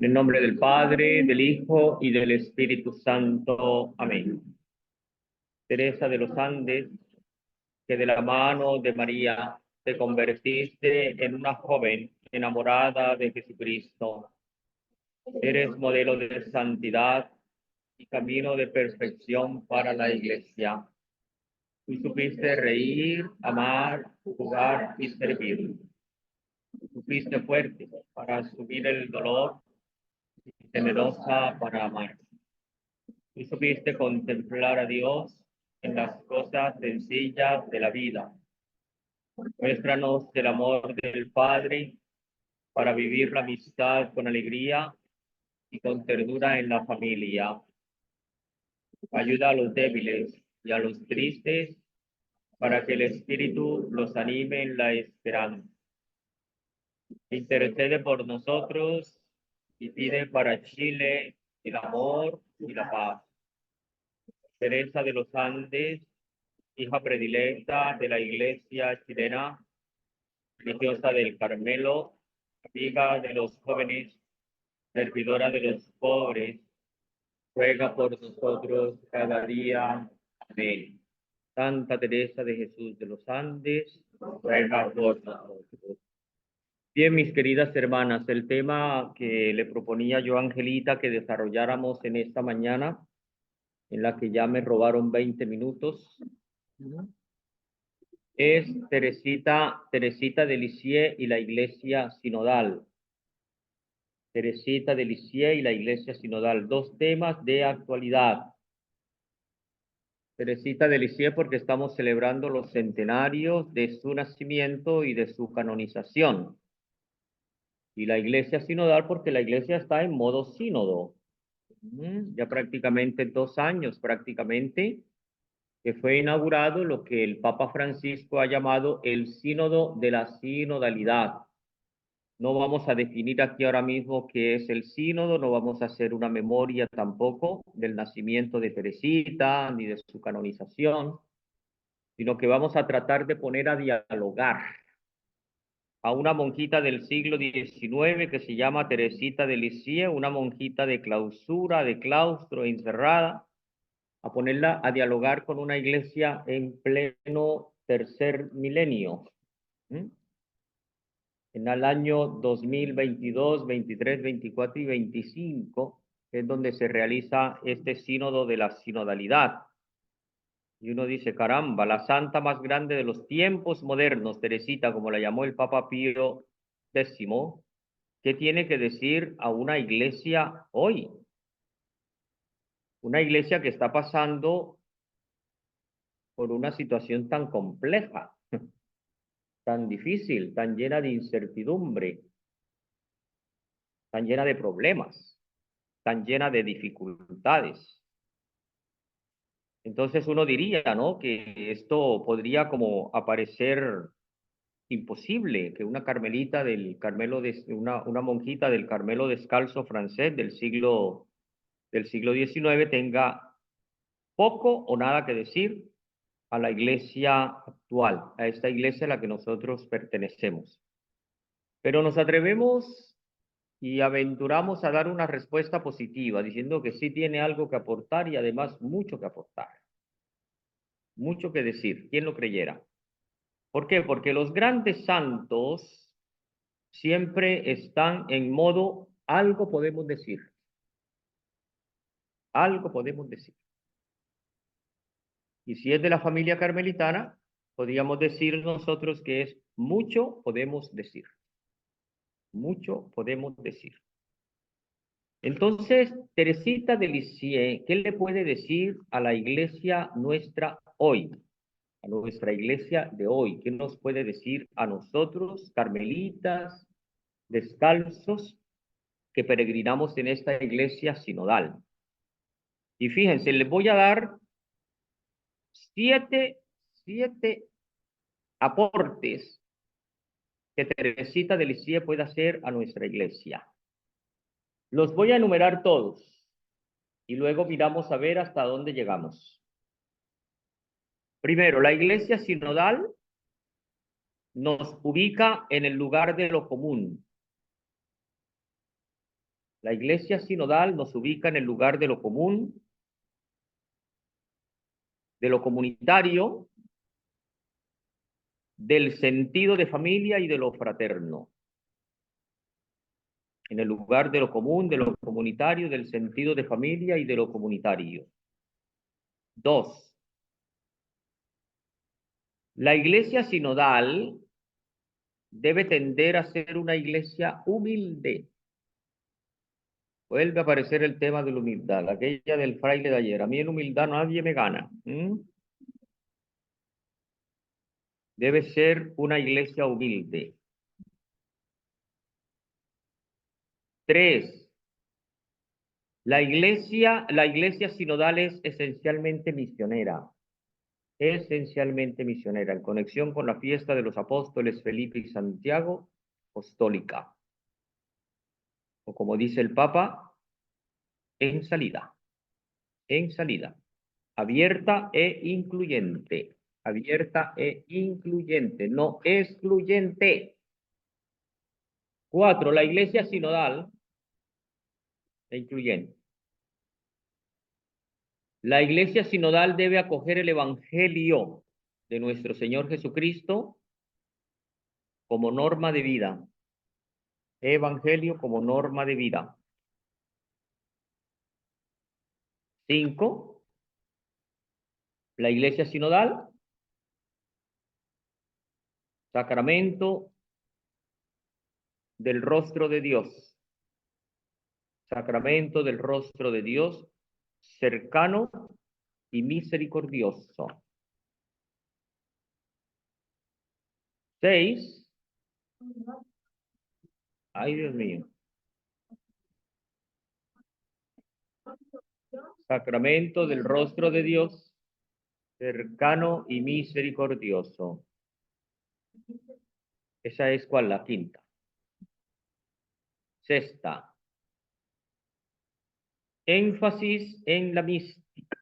En el nombre del Padre, del Hijo y del Espíritu Santo. Amén. Teresa de los Andes, que de la mano de María te convertiste en una joven enamorada de Jesucristo. Eres modelo de santidad y camino de perfección para la Iglesia. Tú supiste reír, amar, jugar y servir. Tú fuiste fuerte para asumir el dolor y temerosa para amar. Tú supiste contemplar a Dios en las cosas sencillas de la vida. Muéstranos el amor del Padre para vivir la amistad con alegría y con ternura en la familia. Ayuda a los débiles y a los tristes para que el Espíritu los anime en la esperanza. Intercede por nosotros y pide para Chile el amor y la paz. Teresa de los Andes, hija predilecta de la Iglesia chilena, religiosa del Carmelo, amiga de los jóvenes, servidora de los pobres, ruega por nosotros cada día. Amén. Santa Teresa de Jesús de los Andes, ruega por nosotros. Bien, mis queridas hermanas, el tema que le proponía yo a Angelita que desarrolláramos en esta mañana, en la que ya me robaron 20 minutos, es Teresita de Lisieux y la Iglesia Sinodal. Teresita de Lisieux y la Iglesia Sinodal, dos temas de actualidad. Teresita de Lisieux porque estamos celebrando los centenarios de su nacimiento y de su canonización. Y la Iglesia Sinodal porque la Iglesia está en modo sínodo. Ya prácticamente 2 años, prácticamente, que fue inaugurado lo que el Papa Francisco ha llamado el Sínodo de la Sinodalidad. No vamos a definir aquí ahora mismo qué es el sínodo, no vamos a hacer una memoria tampoco del nacimiento de Teresita ni de su canonización, sino que vamos a tratar de poner a dialogar a una monjita del siglo XIX que se llama Teresita de Lisieux, una monjita de clausura, de claustro, encerrada, a ponerla a dialogar con una iglesia en pleno tercer milenio. En el año 2022, 23, 24 y 25, es donde se realiza este sínodo de la sinodalidad. Y uno dice, caramba, la santa más grande de los tiempos modernos, Teresita, como la llamó el Papa Pío X, ¿qué tiene que decir a una iglesia hoy? Una iglesia que está pasando por una situación tan compleja, tan difícil, tan llena de incertidumbre, tan llena de problemas, tan llena de dificultades. Entonces uno diría, ¿no? Que esto podría como aparecer imposible, que una carmelita del Carmelo, una monjita del Carmelo descalzo francés del siglo XIX tenga poco o nada que decir a la iglesia actual, a esta iglesia a la que nosotros pertenecemos. Pero nos atrevemos y aventuramos a dar una respuesta positiva, diciendo que sí tiene algo que aportar y además mucho que aportar, mucho que decir. ¿Quién lo creyera? ¿Por qué? Porque los grandes santos siempre están en modo algo podemos decir, algo podemos decir. Y si es de la familia carmelitana, podríamos decir nosotros que es mucho podemos decir, mucho podemos decir. Entonces, Teresita de Lisieux, ¿qué le puede decir a la iglesia nuestra hoy? A nuestra iglesia de hoy, ¿qué nos puede decir a nosotros, carmelitas, descalzos, que peregrinamos en esta iglesia sinodal? Y fíjense, les voy a dar siete aportes que Teresita de Lisieux puede hacer a nuestra iglesia. Los voy a enumerar todos y luego miramos a ver hasta dónde llegamos. Primero, la iglesia sinodal nos ubica en el lugar de lo común. La iglesia sinodal nos ubica en el lugar de lo común, de lo comunitario, del sentido de familia y de lo fraterno. En el lugar de lo común, de lo comunitario, del sentido de familia y de lo comunitario. 2. La iglesia sinodal debe tender a ser una iglesia humilde. Vuelve a aparecer el tema de la humildad, aquella del fraile de ayer. A mí en humildad nadie me gana. Debe ser una iglesia humilde. 3. La iglesia sinodal es esencialmente misionera. Esencialmente misionera, en conexión con la fiesta de los apóstoles Felipe y Santiago, apostólica. O como dice el Papa, en salida. En salida. Abierta e incluyente. Abierta e incluyente, no excluyente. 4. La iglesia sinodal e incluyente. La iglesia sinodal debe acoger el evangelio de nuestro Señor Jesucristo como norma de vida. Evangelio como norma de vida. 5. La iglesia sinodal, sacramento del rostro de Dios. Sacramento del rostro de Dios, cercano y misericordioso. 6. Ay, Dios mío. Sacramento del rostro de Dios, cercano y misericordioso. Esa es cuál, la quinta. 6. Énfasis en la mística.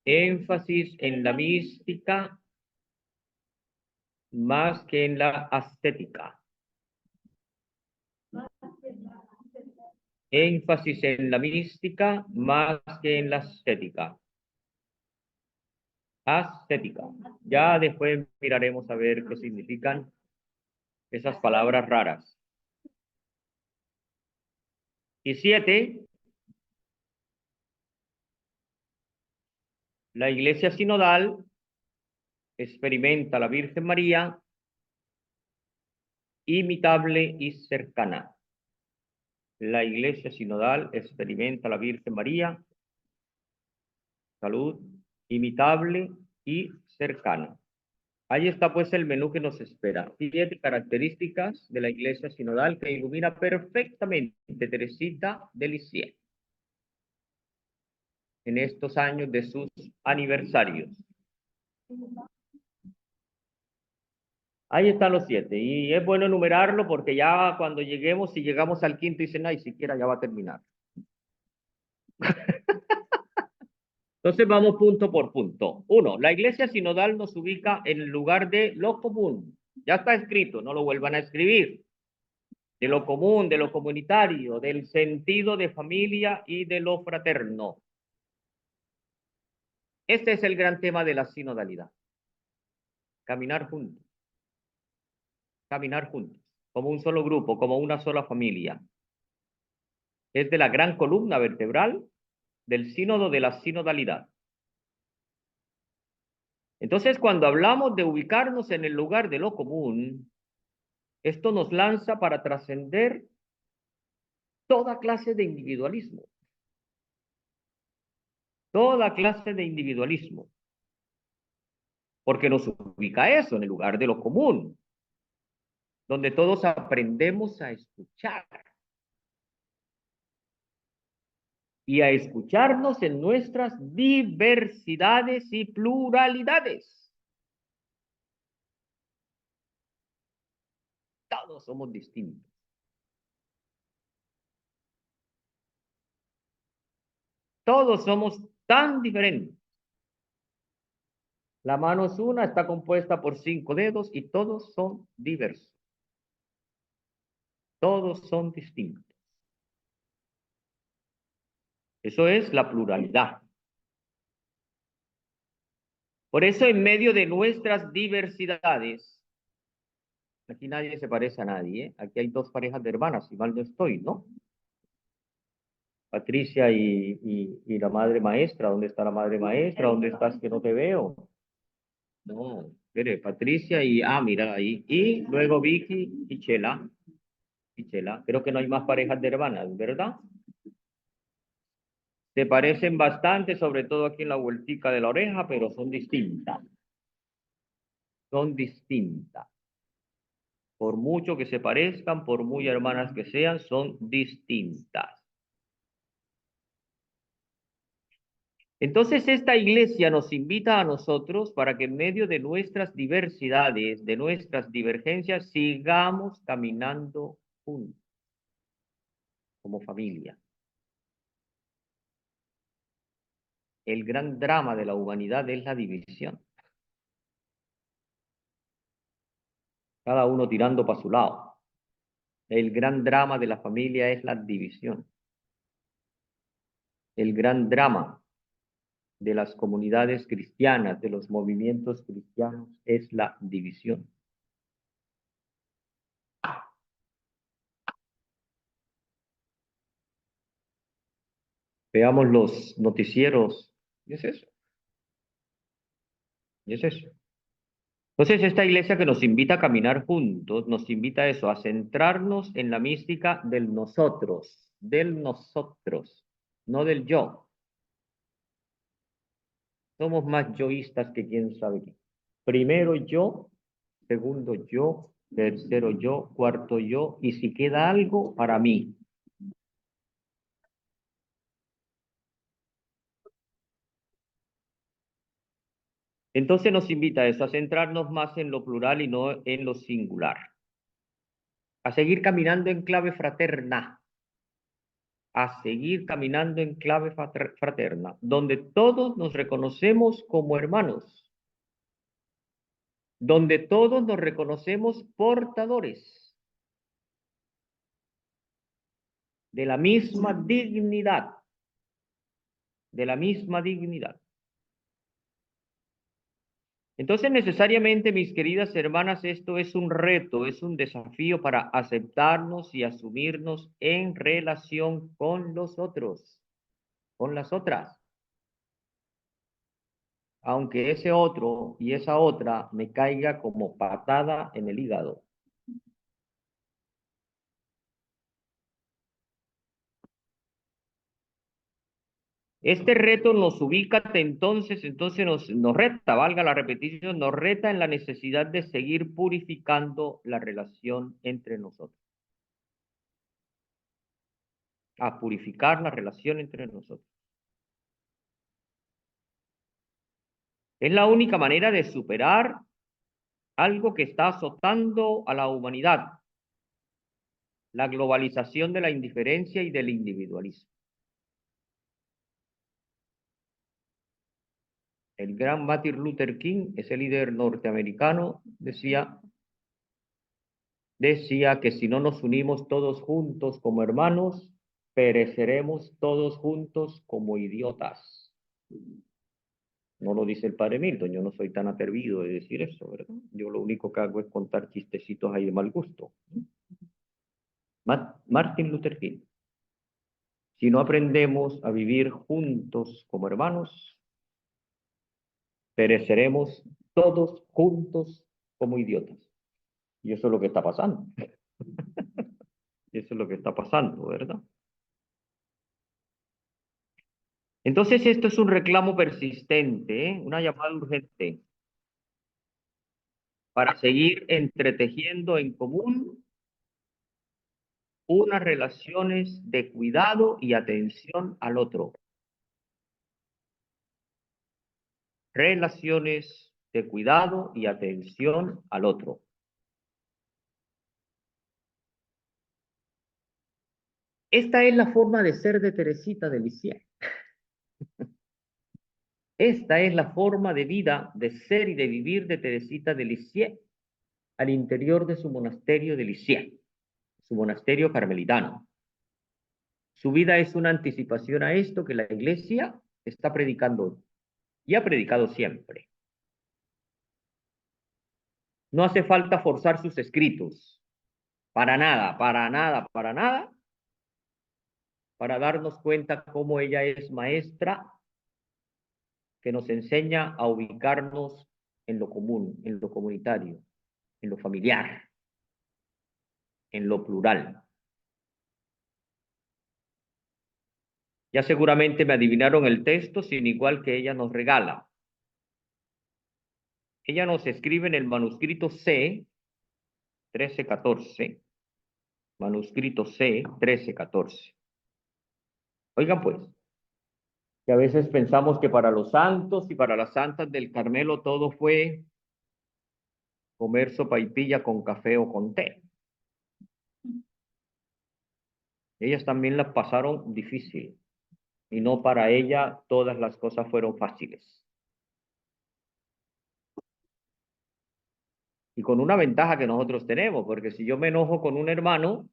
Énfasis en la mística más que en la ascética. Énfasis en la mística más que en la ascética. Ascética. Ya después miraremos a ver qué significan esas palabras raras. Y 7. La iglesia sinodal experimenta a la Virgen María imitable y cercana. La iglesia sinodal experimenta a la Virgen María, salud, imitable y cercana. Ahí está pues el menú que nos espera. 7 características de la iglesia sinodal que ilumina perfectamente Teresita de Lisieux en estos años de sus aniversarios. Ahí están los 7 y es bueno enumerarlo porque ya cuando lleguemos, si llegamos al quinto, dicen, ay, siquiera ya va a terminar. Entonces vamos punto por punto. 1. La iglesia sinodal nos ubica en el lugar de lo común. Ya está escrito, no lo vuelvan a escribir. De lo común, de lo comunitario, del sentido de familia y de lo fraterno. Este es el gran tema de la sinodalidad. Caminar juntos. Caminar juntos. Como un solo grupo, como una sola familia. Es de la gran columna vertebral del sínodo de la sinodalidad. Entonces, cuando hablamos de ubicarnos en el lugar de lo común, esto nos lanza para trascender toda clase de individualismo. Toda clase de individualismo. Porque nos ubica eso, en el lugar de lo común, donde todos aprendemos a escuchar y a escucharnos en nuestras diversidades y pluralidades. Todos somos distintos. Todos somos tan diferentes. La mano es una, está compuesta por 5 dedos y todos son diversos. Todos son distintos. Eso es la pluralidad. Por eso, en medio de nuestras diversidades, aquí nadie se parece a nadie, ¿eh? Aquí hay dos parejas de hermanas, si mal no estoy, ¿no? Patricia y la madre maestra. ¿Dónde está la madre maestra? ¿Dónde estás que no te veo? No, espere, Patricia mira ahí. Y luego Vicky y Chela. Y Chela. Creo que no hay más parejas de hermanas, ¿verdad? Se parecen bastante, sobre todo aquí en la vueltica de la oreja, pero son distintas. Son distintas. Por mucho que se parezcan, por muy hermanas que sean, son distintas. Entonces esta iglesia nos invita a nosotros para que en medio de nuestras diversidades, de nuestras divergencias, sigamos caminando juntos como familia. El gran drama de la humanidad es la división. Cada uno tirando para su lado. El gran drama de la familia es la división. El gran drama de las comunidades cristianas, de los movimientos cristianos, es la división. Veamos los noticieros. Y es eso. Y es eso. Entonces, esta iglesia que nos invita a caminar juntos, nos invita a eso, a centrarnos en la mística del nosotros, no del yo. Somos más yoístas que quién sabe qué. Primero yo, segundo yo, tercero yo, cuarto yo, y si queda algo, para mí. Entonces nos invita a eso, a centrarnos más en lo plural y no en lo singular. A seguir caminando en clave fraterna. A seguir caminando en clave fraterna, donde todos nos reconocemos como hermanos, donde todos nos reconocemos portadores de la misma dignidad, de la misma dignidad. Entonces, necesariamente, mis queridas hermanas, esto es un reto, es un desafío para aceptarnos y asumirnos en relación con los otros, con las otras. Aunque ese otro y esa otra me caiga como patada en el hígado. Este reto nos ubica entonces nos reta, valga la repetición, nos reta en la necesidad de seguir purificando la relación entre nosotros. A purificar la relación entre nosotros. Es la única manera de superar algo que está azotando a la humanidad, la globalización de la indiferencia y del individualismo. El gran Martin Luther King, ese líder norteamericano, decía que si no nos unimos todos juntos como hermanos, pereceremos todos juntos como idiotas. No lo dice el padre Milton, yo no soy tan atrevido de decir eso, ¿verdad? Yo lo único que hago es contar chistecitos ahí de mal gusto. Martin Luther King. Si no aprendemos a vivir juntos como hermanos, pereceremos todos juntos como idiotas. Y eso es lo que está pasando. Eso es lo que está pasando, ¿verdad? Entonces, esto es un reclamo persistente, ¿eh? Una llamada urgente para seguir entretejiendo en común unas relaciones de cuidado y atención al otro. Relaciones de cuidado y atención al otro. Esta es la forma de ser de Teresita de Lisieux. Esta es la forma de vida, de ser y de vivir de Teresita de Lisieux al interior de su monasterio de Lisieux. su monasterio carmelitano. Su vida es una anticipación a esto que la Iglesia está predicando y ha predicado siempre. No hace falta forzar sus escritos, para nada, para nada, para nada, para darnos cuenta cómo ella es maestra que nos enseña a ubicarnos en lo común, en lo comunitario, en lo familiar, en lo plural. Ya seguramente me adivinaron el texto, sin igual que ella nos regala. Ella nos escribe en el manuscrito C, 1314, manuscrito C, 1314. Oigan pues, que a veces pensamos que para los santos y para las santas del Carmelo todo fue comer sopaipilla con café o con té. Ellas también las pasaron difícil y no para ella todas las cosas fueron fáciles. Y con una ventaja que nosotros tenemos, porque si yo me enojo con un hermano,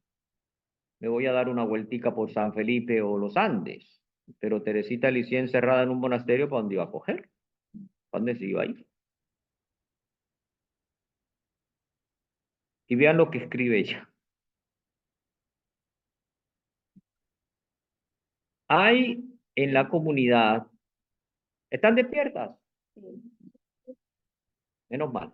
me voy a dar una vueltica por San Felipe o los Andes. Pero Teresita Lisieux encerrada en un monasterio, ¿para dónde iba a coger? ¿Para dónde se iba a ir? Y vean lo que escribe ella. Hay en la comunidad, ¿están despiertas? Menos mal.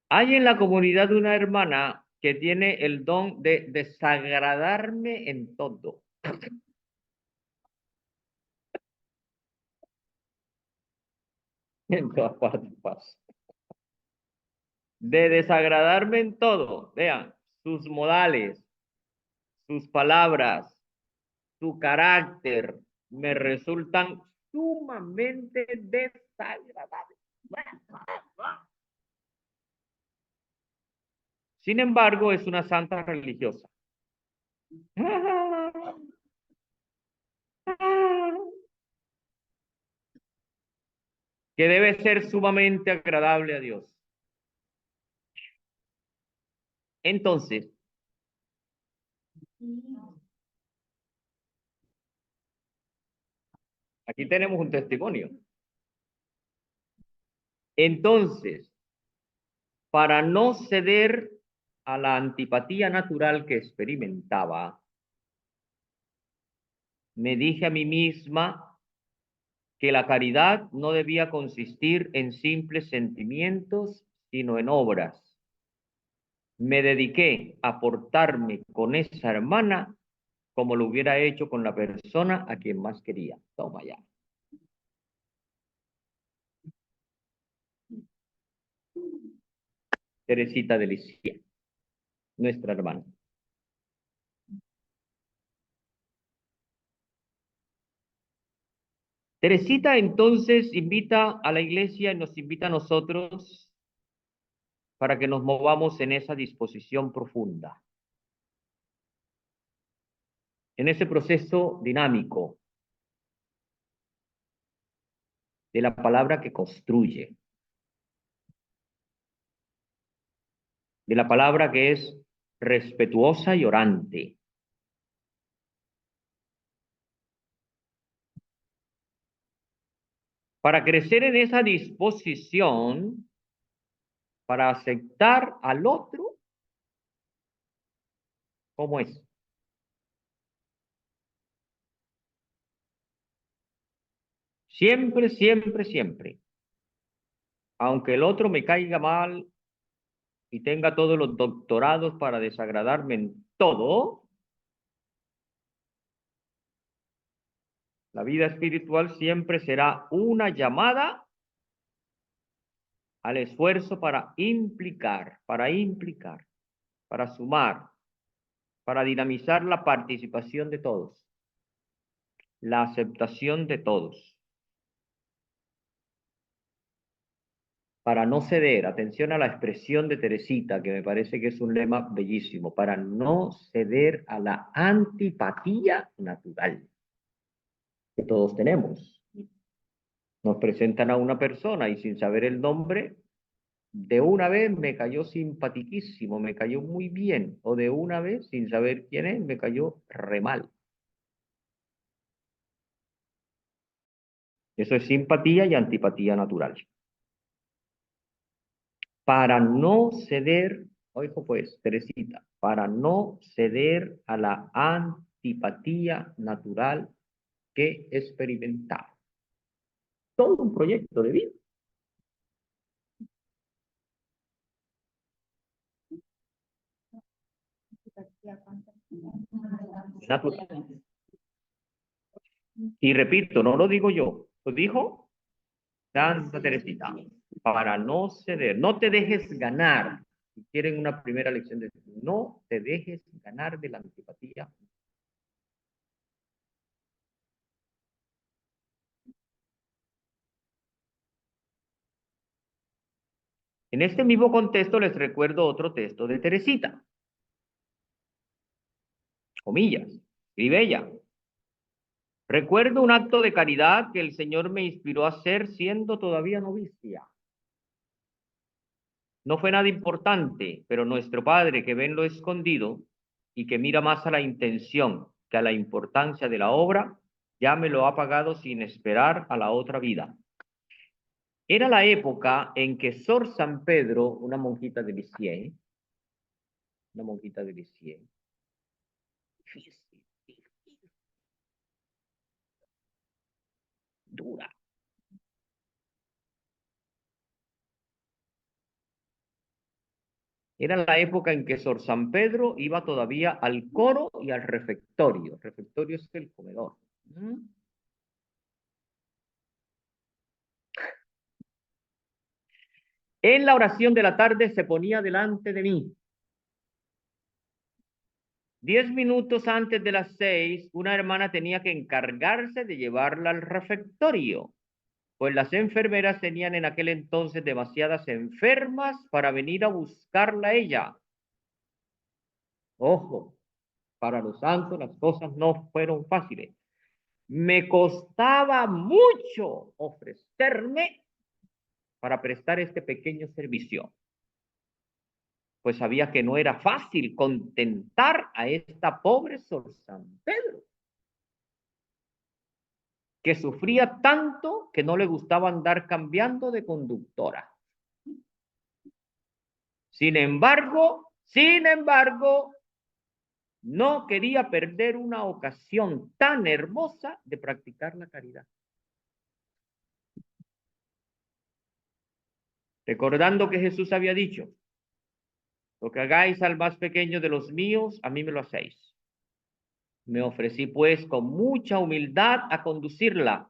Hay en la comunidad una hermana que tiene el don de desagradarme en todo. En todas partes pasa. De desagradarme en todo. Vean, sus modales, sus palabras, su carácter, me resultan sumamente desagradables. Sin embargo, es una santa religiosa. Que debe ser sumamente agradable a Dios. Entonces, aquí tenemos un testimonio. Entonces, para no ceder a la antipatía natural que experimentaba, me dije a mí misma que la caridad no debía consistir en simples sentimientos, sino en obras. Me dediqué a portarme con esa hermana como lo hubiera hecho con la persona a quien más quería. Toma ya. Teresita de Lisieux, nuestra hermana. Teresita entonces invita a la iglesia y nos invita a nosotros para que nos movamos en esa disposición profunda, en ese proceso dinámico de la palabra que construye, de la palabra que es respetuosa y orante. Para crecer en esa disposición, para aceptar al otro como es. Siempre, siempre, siempre. Aunque el otro me caiga mal y tenga todos los doctorados para desagradarme en todo, la vida espiritual siempre será una llamada al esfuerzo para sumar, para dinamizar la participación de todos, la aceptación de todos, para no ceder, atención a la expresión de Teresita, que me parece que es un lema bellísimo, para no ceder a la antipatía natural que todos tenemos. Nos presentan a una persona y sin saber el nombre, de una vez me cayó simpatiquísimo, me cayó muy bien, o de una vez, sin saber quién es, me cayó re mal. Eso es simpatía y antipatía natural. Para no ceder, ojo pues, Teresita, para no ceder a la antipatía natural que experimentaba. Todo un proyecto de vida. Natural. Y repito, no lo digo yo, lo dijo Santa Teresita. Para no ceder, no te dejes ganar. Si quieren una primera lección de no te dejes ganar de la antipatía. En este mismo contexto les recuerdo otro texto de Teresita. Comillas, escribe ella. Recuerdo un acto de caridad que el Señor me inspiró a hacer siendo todavía novicia. No fue nada importante, pero nuestro Padre que ve en lo escondido y que mira más a la intención que a la importancia de la obra, ya me lo ha pagado sin esperar a la otra vida. Era la época en que Sor San Pedro, una monjita de Lisieux, difícil, dura. Era la época en que Sor San Pedro iba todavía al coro y al refectorio. El refectorio es el comedor. En la oración de la tarde se ponía delante de mí. 10 minutos antes de las 6, una hermana tenía que encargarse de llevarla al refectorio, pues las enfermeras tenían en aquel entonces demasiadas enfermas para venir a buscarla a ella. Ojo, para los santos las cosas no fueron fáciles. Me costaba mucho ofrecerme para prestar este pequeño servicio, pues sabía que no era fácil contentar a esta pobre Sor San Pedro, que sufría tanto que no le gustaba andar cambiando de conductora. Sin embargo, no quería perder una ocasión tan hermosa de practicar la caridad. Recordando que Jesús había dicho, lo que hagáis al más pequeño de los míos, a mí me lo hacéis. Me ofrecí pues con mucha humildad a conducirla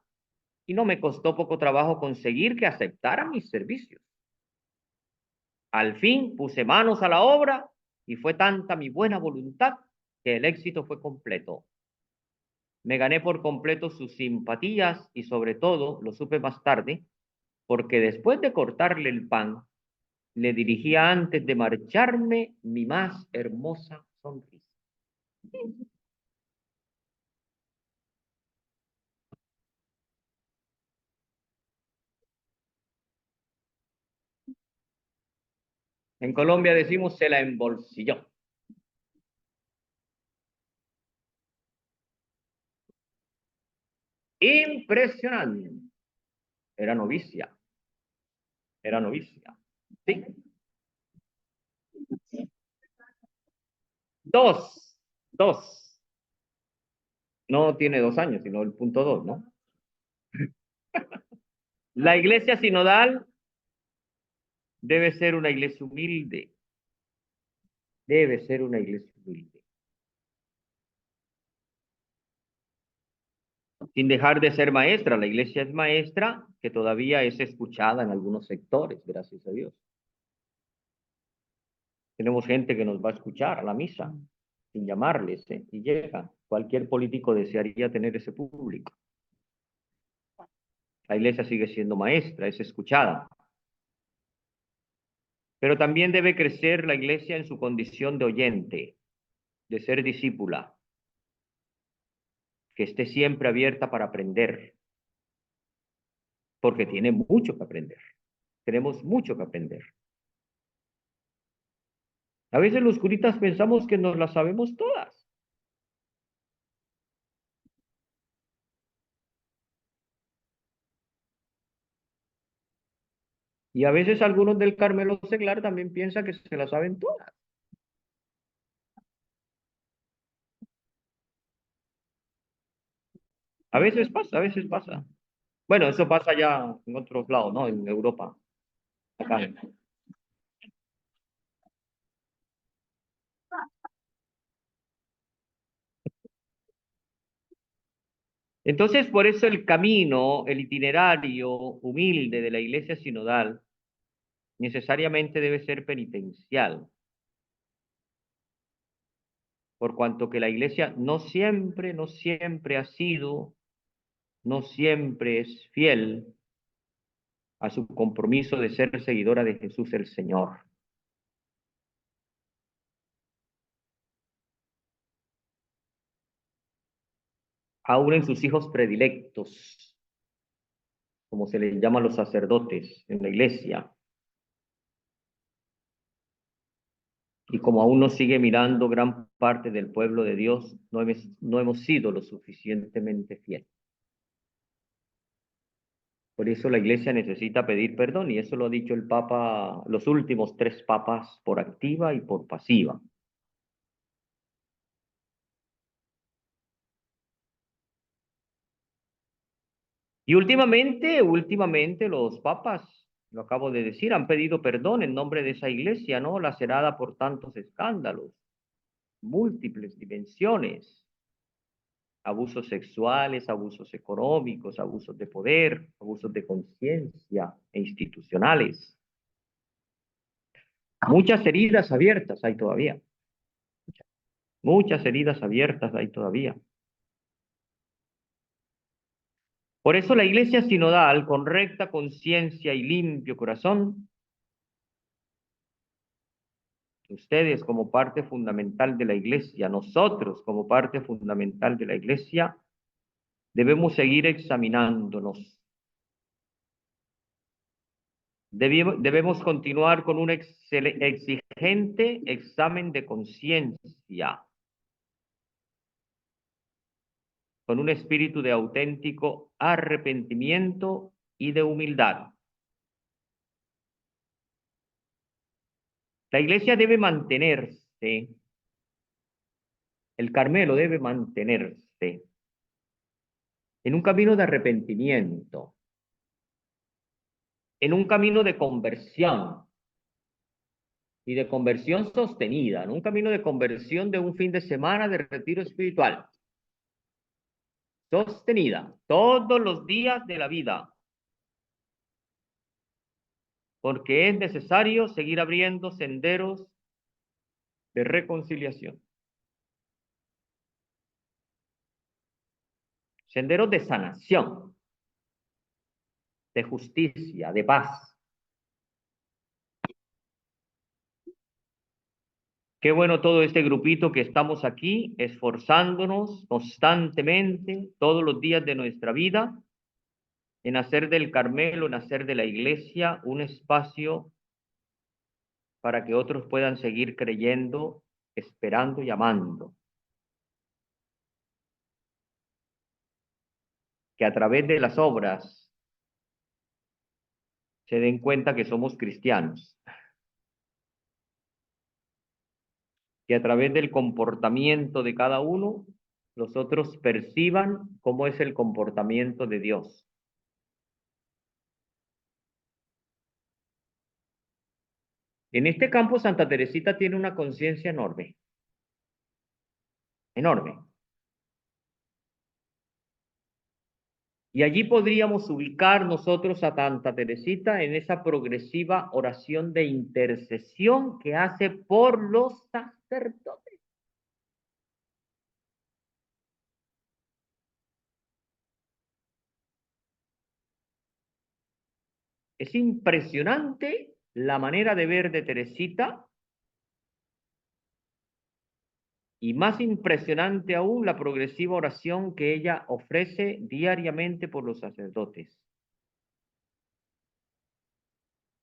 y no me costó poco trabajo conseguir que aceptara mis servicios. Al fin puse manos a la obra y fue tanta mi buena voluntad que el éxito fue completo. Me gané por completo sus simpatías y sobre todo, lo supe más tarde, porque después de cortarle el pan, le dirigía antes de marcharme mi más hermosa sonrisa. En Colombia decimos se la embolsilló. Impresionante. Era novicia, era novicia. Sí. Dos, dos. No tiene 2 años, sino el punto dos, ¿no? La iglesia sinodal debe ser una iglesia humilde. Debe ser una iglesia humilde. Sin dejar de ser maestra, la iglesia es maestra que todavía es escuchada en algunos sectores, gracias a Dios. Tenemos gente que nos va a escuchar a la misa, sin llamarles, y llega. Cualquier político desearía tener ese público. La iglesia sigue siendo maestra, es escuchada. Pero también debe crecer la iglesia en su condición de oyente, de ser discípula, que esté siempre abierta para aprender. porque tiene mucho que aprender. Tenemos mucho que aprender. A veces los curitas pensamos que nos las sabemos todas. Y a veces algunos del Carmelo Seglar también piensan que se las saben todas. A veces pasa, a veces pasa. Bueno, eso pasa ya en otros lados, ¿no? En Europa. Acá. Entonces, por eso el camino, el itinerario humilde de la iglesia sinodal necesariamente debe ser penitencial, por cuanto que la iglesia no siempre ha sido, no siempre es fiel a su compromiso de ser seguidora de Jesús el Señor. Aún en sus hijos predilectos, como se les llama a los sacerdotes en la iglesia, y como aún nos sigue mirando gran parte del pueblo de Dios, no hemos sido lo suficientemente fieles. Por eso la iglesia necesita pedir perdón, y eso lo ha dicho el Papa, los últimos tres papas, por activa y por pasiva. Y últimamente los papas, lo acabo de decir, han pedido perdón en nombre de esa iglesia, ¿no? Lacerada por tantos escándalos, múltiples dimensiones, abusos sexuales, abusos económicos, abusos de poder, abusos de conciencia e institucionales. Muchas heridas abiertas hay todavía, muchas heridas abiertas hay todavía. Por eso la iglesia sinodal, con recta conciencia y limpio corazón, ustedes como parte fundamental de la iglesia, nosotros como parte fundamental de la iglesia, debemos seguir examinándonos. Debemos continuar con un exigente examen de conciencia, con un espíritu de auténtico arrepentimiento y de humildad. La iglesia debe mantenerse, el Carmelo debe mantenerse en un camino de arrepentimiento, en un camino de conversión y de conversión sostenida, en un camino de conversión de un fin de semana de retiro espiritual, sostenida todos los días de la vida, porque es necesario seguir abriendo senderos de reconciliación, senderos de sanación, de justicia, de paz. Qué bueno todo este grupito que estamos aquí, esforzándonos constantemente todos los días de nuestra vida en hacer del Carmelo, en hacer de la iglesia un espacio para que otros puedan seguir creyendo, esperando y amando. Que a través de las obras se den cuenta que somos cristianos. Que a través del comportamiento de cada uno, los otros perciban cómo es el comportamiento de Dios. En este campo, Santa Teresita tiene una conciencia enorme, enorme. Y allí podríamos ubicar nosotros a Santa Teresita en esa progresiva oración de intercesión que hace por los sacerdotes. Es impresionante la manera de ver de Teresita, y más impresionante aún la progresiva oración que ella ofrece diariamente por los sacerdotes.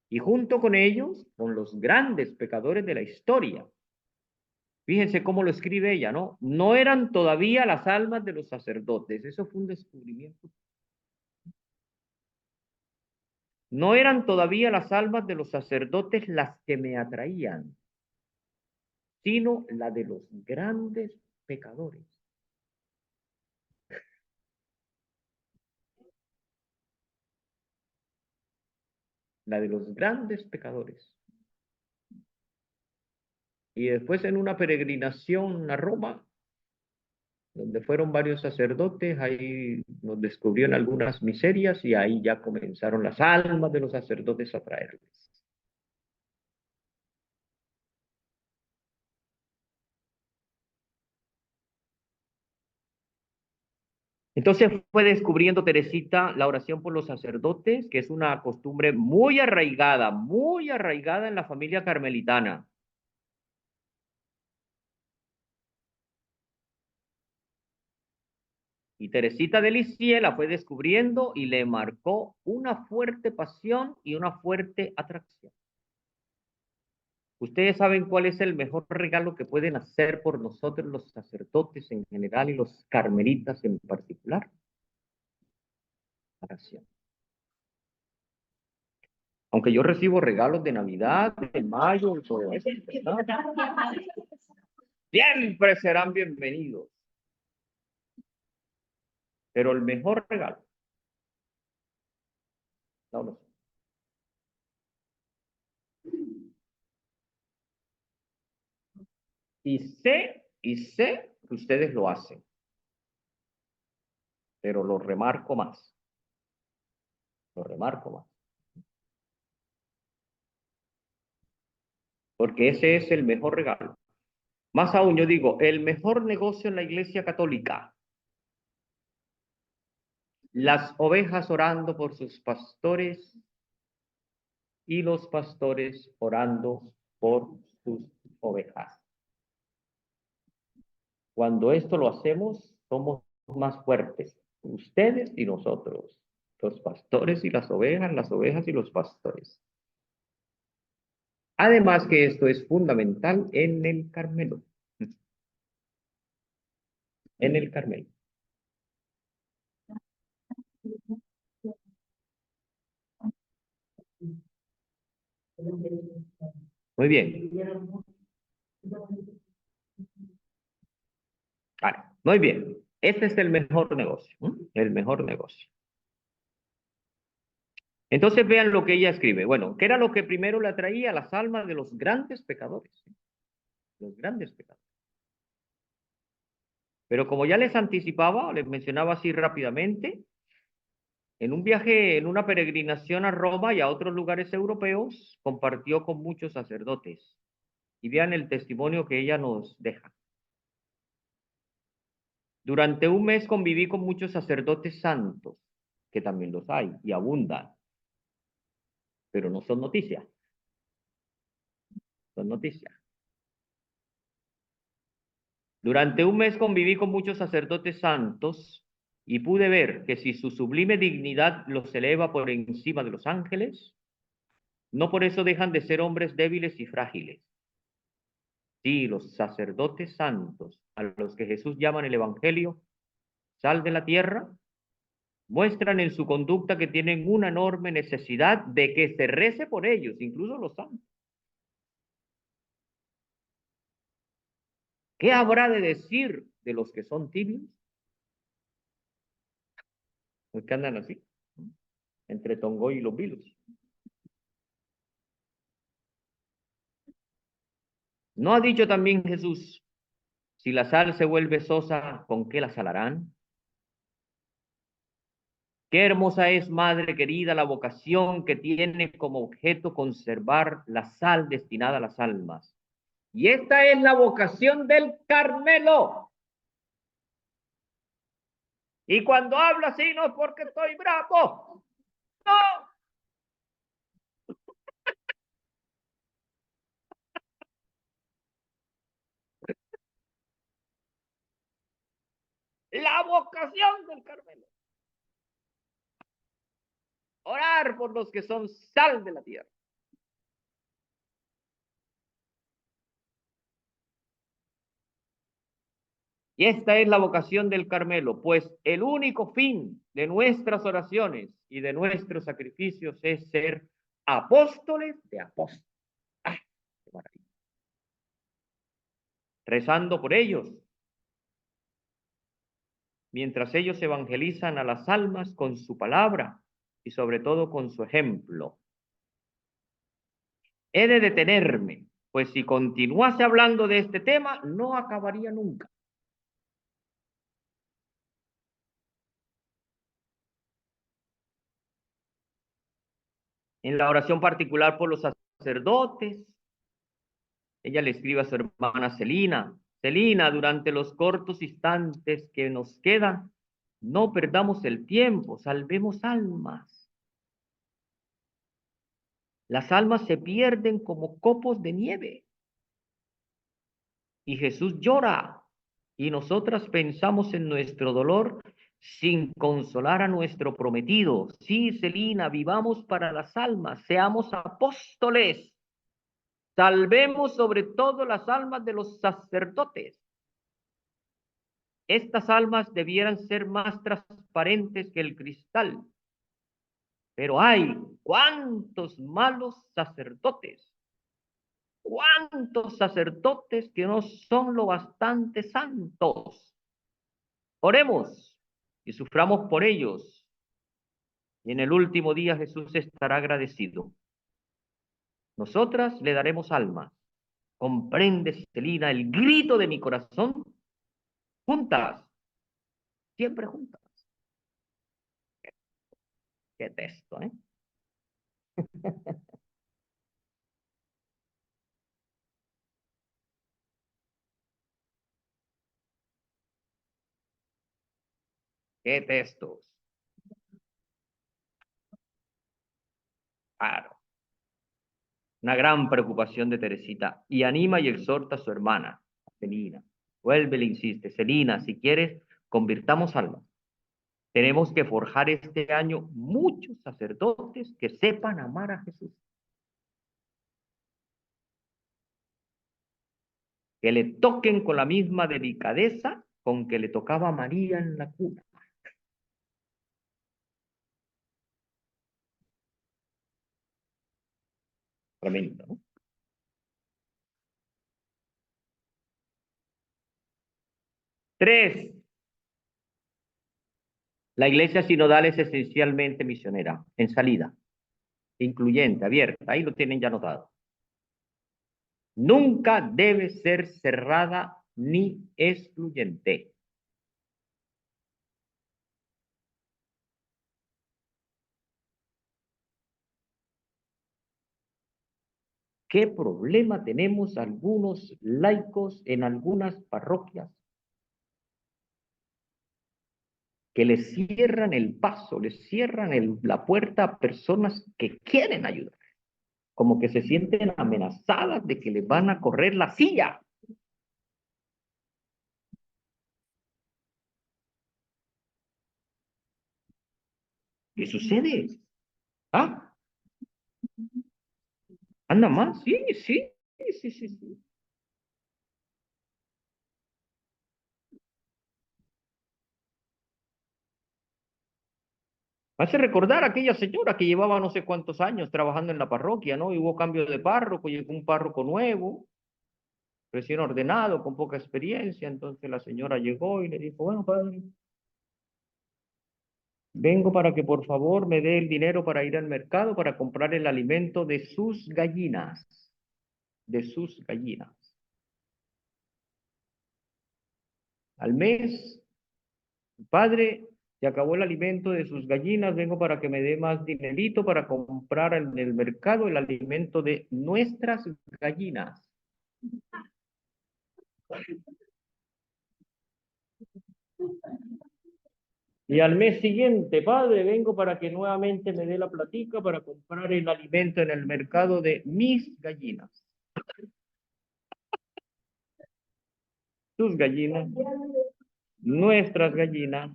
y junto con ellos, con los grandes pecadores de la historia. Fíjense cómo lo escribe ella, ¿no? No eran todavía las almas de los sacerdotes. Eso fue un descubrimiento. No eran todavía las almas de los sacerdotes las que me atraían, sino la de los grandes pecadores. La de los grandes pecadores. Y después en una peregrinación a Roma, donde fueron varios sacerdotes, ahí nos descubrieron algunas miserias y ahí ya comenzaron las almas de los sacerdotes a traerles. Entonces fue descubriendo Teresita la oración por los sacerdotes, que es una costumbre muy arraigada en la familia carmelitana. Y Teresita de Lisieux la fue descubriendo y le marcó una fuerte pasión y una fuerte atracción. Ustedes saben cuál es el mejor regalo que pueden hacer por nosotros los sacerdotes en general y los carmelitas en particular. Oración. Aunque yo recibo regalos de Navidad, de Mayo y todo eso, ¿verdad? Siempre serán bienvenidos. Pero el mejor regalo, no lo sé. Y sé que ustedes lo hacen, pero lo remarco más, lo remarco más. Porque ese es el mejor regalo. Más aún, yo digo, el mejor negocio en la Iglesia Católica. Las ovejas orando por sus pastores y los pastores orando por sus ovejas. Cuando esto lo hacemos, somos más fuertes, ustedes y nosotros, los pastores y las ovejas y los pastores. Además que esto es fundamental en el Carmelo, en el Carmelo. Muy bien. Vale, muy bien. Este es el mejor negocio, ¿no? El mejor negocio. Entonces vean lo que ella escribe. Bueno, ¿qué era lo que primero le atraía a las almas de los grandes pecadores? Los grandes pecadores. Pero como ya les anticipaba, les mencionaba así rápidamente, en un viaje, en una peregrinación a Roma y a otros lugares europeos, compartió con muchos sacerdotes. Y vean el testimonio que ella nos deja. Durante un mes conviví con muchos sacerdotes santos, que también los hay y abundan, pero no son noticias, son noticias. Durante un mes conviví con muchos sacerdotes santos y pude ver que si su sublime dignidad los eleva por encima de los ángeles, no por eso dejan de ser hombres débiles y frágiles. Sí, los sacerdotes santos, a los que Jesús llama en el Evangelio, sal de la tierra, muestran en su conducta que tienen una enorme necesidad de que se rece por ellos, incluso los santos. ¿Qué habrá de decir de los que son tibios? Los que andan así, entre Tongoy y los vilos. ¿No ha dicho también Jesús, si la sal se vuelve sosa, ¿con qué la salarán? Qué hermosa es, madre querida, la vocación que tiene como objeto conservar la sal destinada a las almas. Y esta es la vocación del Carmelo. Y cuando hablo así no es porque estoy bravo. No, la vocación del Carmelo. Orar por los que son sal de la tierra. Y esta es la vocación del Carmelo, pues el único fin de nuestras oraciones y de nuestros sacrificios es ser apóstoles de apóstoles. ¡Ah, qué maravilla! Rezando por ellos, mientras ellos evangelizan a las almas con su palabra y sobre todo con su ejemplo. He de detenerme, pues si continuase hablando de este tema, no acabaría nunca. En la oración particular por los sacerdotes, ella le escribe a su hermana Celina: Celina, durante los cortos instantes que nos quedan, no perdamos el tiempo, salvemos almas. Las almas se pierden como copos de nieve. Y Jesús llora, y nosotras pensamos en nuestro dolor sin consolar a nuestro prometido. Sí, Celina, vivamos para las almas, seamos apóstoles, salvemos sobre todo las almas de los sacerdotes. Estas almas debieran ser más transparentes que el cristal, pero hay cuántos malos sacerdotes, cuántos sacerdotes que no son lo bastante santos. Oremos y suframos por ellos, y en el último día Jesús estará agradecido. Nosotras le daremos alma. ¿Comprende, Celina, el grito de mi corazón? Juntas, siempre juntas. Qué texto, ¿eh? Qué textos. Claro. Una gran preocupación de Teresita. Y anima y exhorta a su hermana, Celina. Vuelve, le insiste: Celina, si quieres, convirtamos almas. Tenemos que forjar este año muchos sacerdotes que sepan amar a Jesús, que le toquen con la misma delicadeza con que le tocaba a María en la cuna. Tremendo, ¿no? 3. La iglesia sinodal es esencialmente misionera, en salida, incluyente, abierta. Ahí lo tienen ya notado. Nunca debe ser cerrada ni excluyente. ¿Qué problema tenemos algunos laicos en algunas parroquias que les cierran el paso, les cierran la puerta a personas que quieren ayudar? Como que se sienten amenazadas de que les van a correr la silla? ¿Qué sucede? ¿Ah? ¿Anda más? Sí, sí, sí, sí, sí. Hace recordar a aquella señora que llevaba no sé cuántos años trabajando en la parroquia, ¿no? Y hubo cambio de párroco, llegó un párroco nuevo, recién ordenado, con poca experiencia. Entonces la señora llegó y le dijo: bueno, padre, vengo para que por favor me dé el dinero para ir al mercado para comprar el alimento de sus gallinas, de sus gallinas. Al mes, padre, se acabó el alimento de sus gallinas, vengo para que me dé más dinerito para comprar en el mercado el alimento de nuestras gallinas. Y al mes siguiente, padre, vengo para que nuevamente me dé la platica para comprar el alimento en el mercado de mis gallinas. Sus gallinas, nuestras gallinas,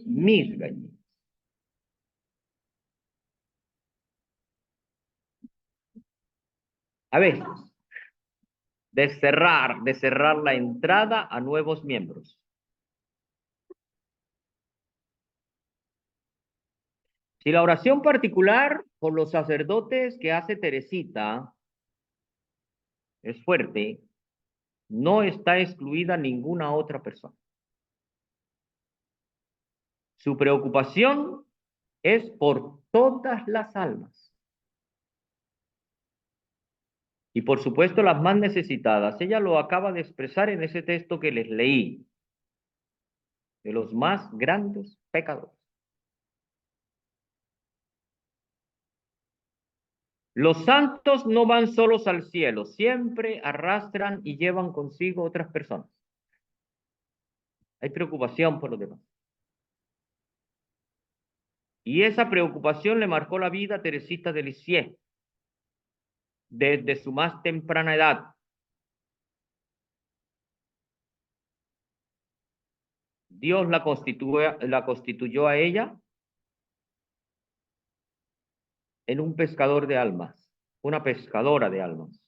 mis gallinas. A veces, de cerrar la entrada a nuevos miembros. Si la oración particular por los sacerdotes que hace Teresita es fuerte, no está excluida ninguna otra persona. Su preocupación es por todas las almas. Y por supuesto las más necesitadas. Ella lo acaba de expresar en ese texto que les leí, de los más grandes pecadores. Los santos no van solos al cielo, siempre arrastran y llevan consigo otras personas. Hay preocupación por los demás. Y esa preocupación le marcó la vida a Teresita de Lisieux desde su más temprana edad. Dios la constituyó a ella en un pescador de almas, una pescadora de almas.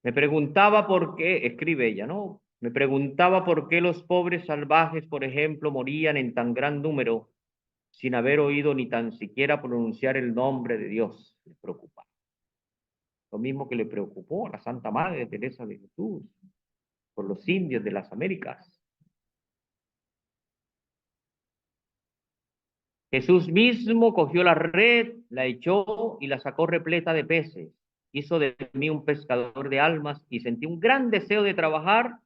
Me preguntaba por qué, escribe ella, ¿no? Me preguntaba por qué los pobres salvajes, por ejemplo, morían en tan gran número sin haber oído ni tan siquiera pronunciar el nombre de Dios. Le preocupa. Lo mismo que le preocupó a la Santa Madre Teresa de Jesús por los indios de las Américas. Jesús mismo cogió la red, la echó y la sacó repleta de peces. Hizo de mí un pescador de almas y sentí un gran deseo de trabajar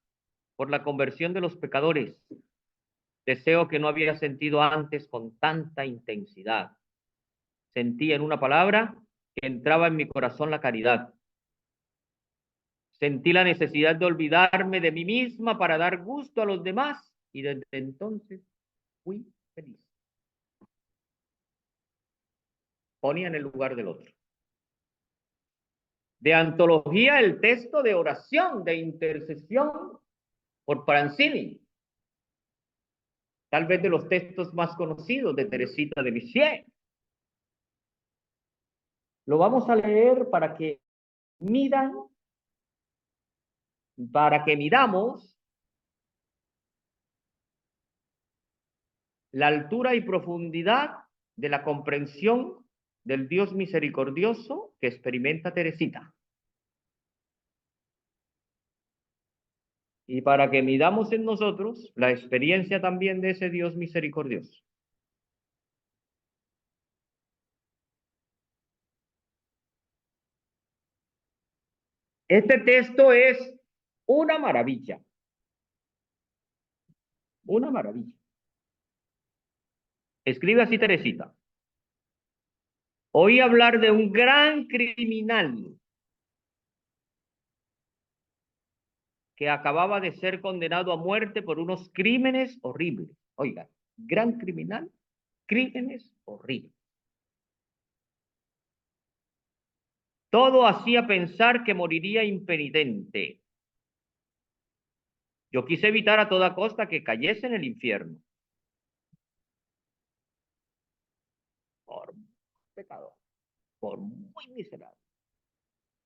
por la conversión de los pecadores. Deseo que no había sentido antes con tanta intensidad. Sentí en una palabra que entraba en mi corazón la caridad. Sentí la necesidad de olvidarme de mí misma para dar gusto a los demás y desde entonces fui feliz. Ponía en el lugar del otro. De antología el texto de oración, de intercesión por Pranzini. Tal vez de los textos más conocidos de Teresita de Lisieux. Lo vamos a leer para que midamos la altura y profundidad de la comprensión del Dios misericordioso que experimenta Teresita. Y para que midamos en nosotros la experiencia también de ese Dios misericordioso. Este texto es una maravilla. Una maravilla. Escribe así Teresita. Oí hablar de un gran criminal que acababa de ser condenado a muerte por unos crímenes horribles. Oiga, gran criminal, crímenes horribles. Todo hacía pensar que moriría impenitente. Yo quise evitar a toda costa que cayese en el infierno. Por pecador, por muy miserable,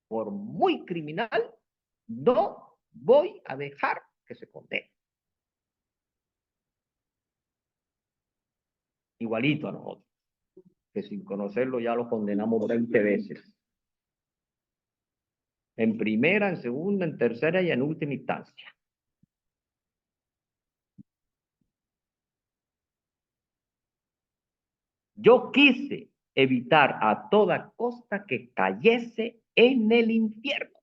por muy criminal, no voy a dejar que se condene. Igualito a nosotros, que sin conocerlo ya lo condenamos 20 veces. En primera, en segunda, en tercera y en última instancia. Yo quise evitar a toda costa que cayese en el infierno.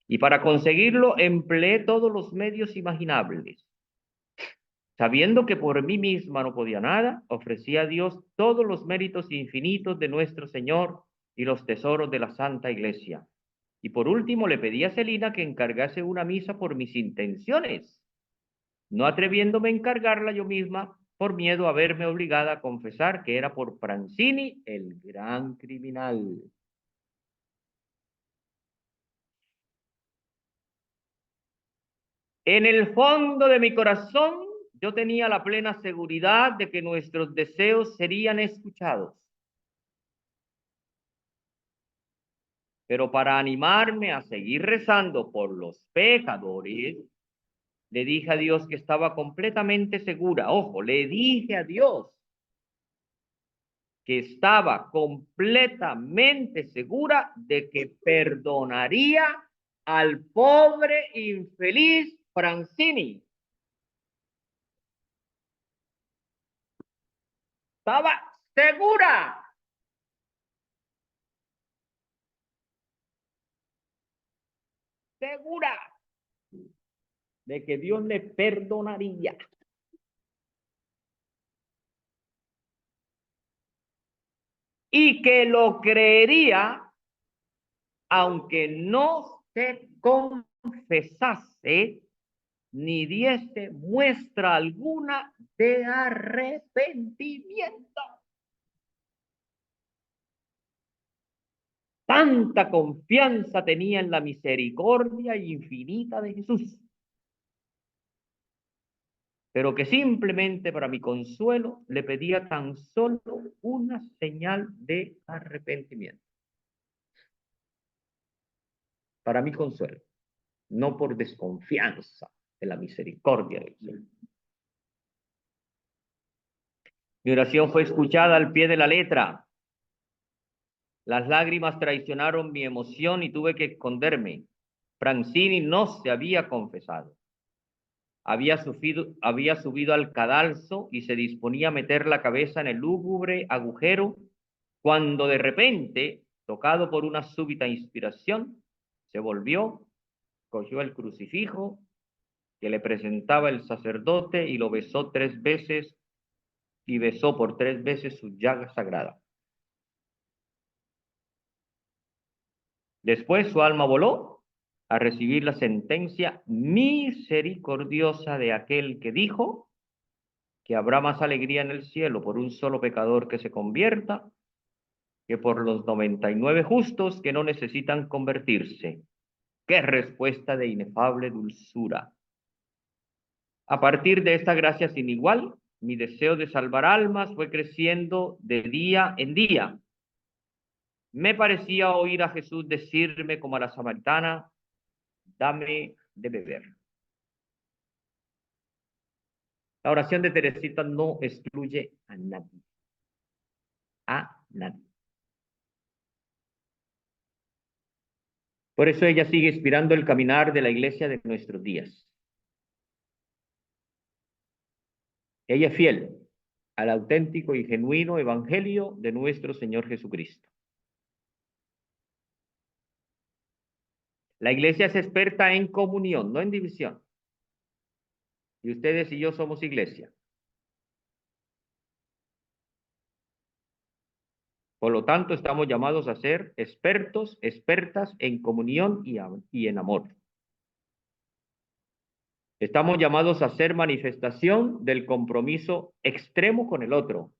Y para conseguirlo empleé todos los medios imaginables. Sabiendo que por mí misma no podía nada, ofrecí a Dios todos los méritos infinitos de nuestro Señor y los tesoros de la Santa Iglesia. Y por último le pedí a Celina que encargase una misa por mis intenciones, no atreviéndome a encargarla yo misma por miedo a verme obligada a confesar que era por Pranzini el gran criminal. En el fondo de mi corazón yo tenía la plena seguridad de que nuestros deseos serían escuchados. Pero para animarme a seguir rezando por los pecadores, le dije a Dios que estaba completamente segura. Ojo, le dije a Dios que estaba completamente segura de que perdonaría al pobre infeliz Francini. Estaba segura. Segura de que Dios le perdonaría. Y que lo creería aunque no se confesase ni diese muestra alguna de arrepentimiento. Tanta confianza tenía en la misericordia infinita de Jesús, pero que simplemente para mi consuelo le pedía tan solo una señal de arrepentimiento. Para mi consuelo, no por desconfianza de la misericordia del Señor. Mi oración fue escuchada al pie de la letra. Las lágrimas traicionaron mi emoción y tuve que esconderme. Francini no se había confesado. Había subido al cadalso y se disponía a meter la cabeza en el lúgubre agujero cuando de repente, tocado por una súbita inspiración, se volvió, cogió el crucifijo que le presentaba el sacerdote y lo besó 3 veces y besó por 3 veces su llaga sagrada. Después su alma voló a recibir la sentencia misericordiosa de aquel que dijo que habrá más alegría en el cielo por un solo pecador que se convierta que por los 99 justos que no necesitan convertirse. ¡Qué respuesta de inefable dulzura! A partir de esta gracia sin igual, mi deseo de salvar almas fue creciendo de día en día. Me parecía oír a Jesús decirme como a la samaritana, dame de beber. La oración de Teresita no excluye a nadie. A nadie. Por eso ella sigue inspirando el caminar de la iglesia de nuestros días. Ella es fiel al auténtico y genuino evangelio de nuestro Señor Jesucristo. La iglesia es experta en comunión, no en división. Y ustedes y yo somos iglesia. Por lo tanto, estamos llamados a ser expertos, expertas en comunión y en amor. Estamos llamados a ser manifestación del compromiso extremo con el otro.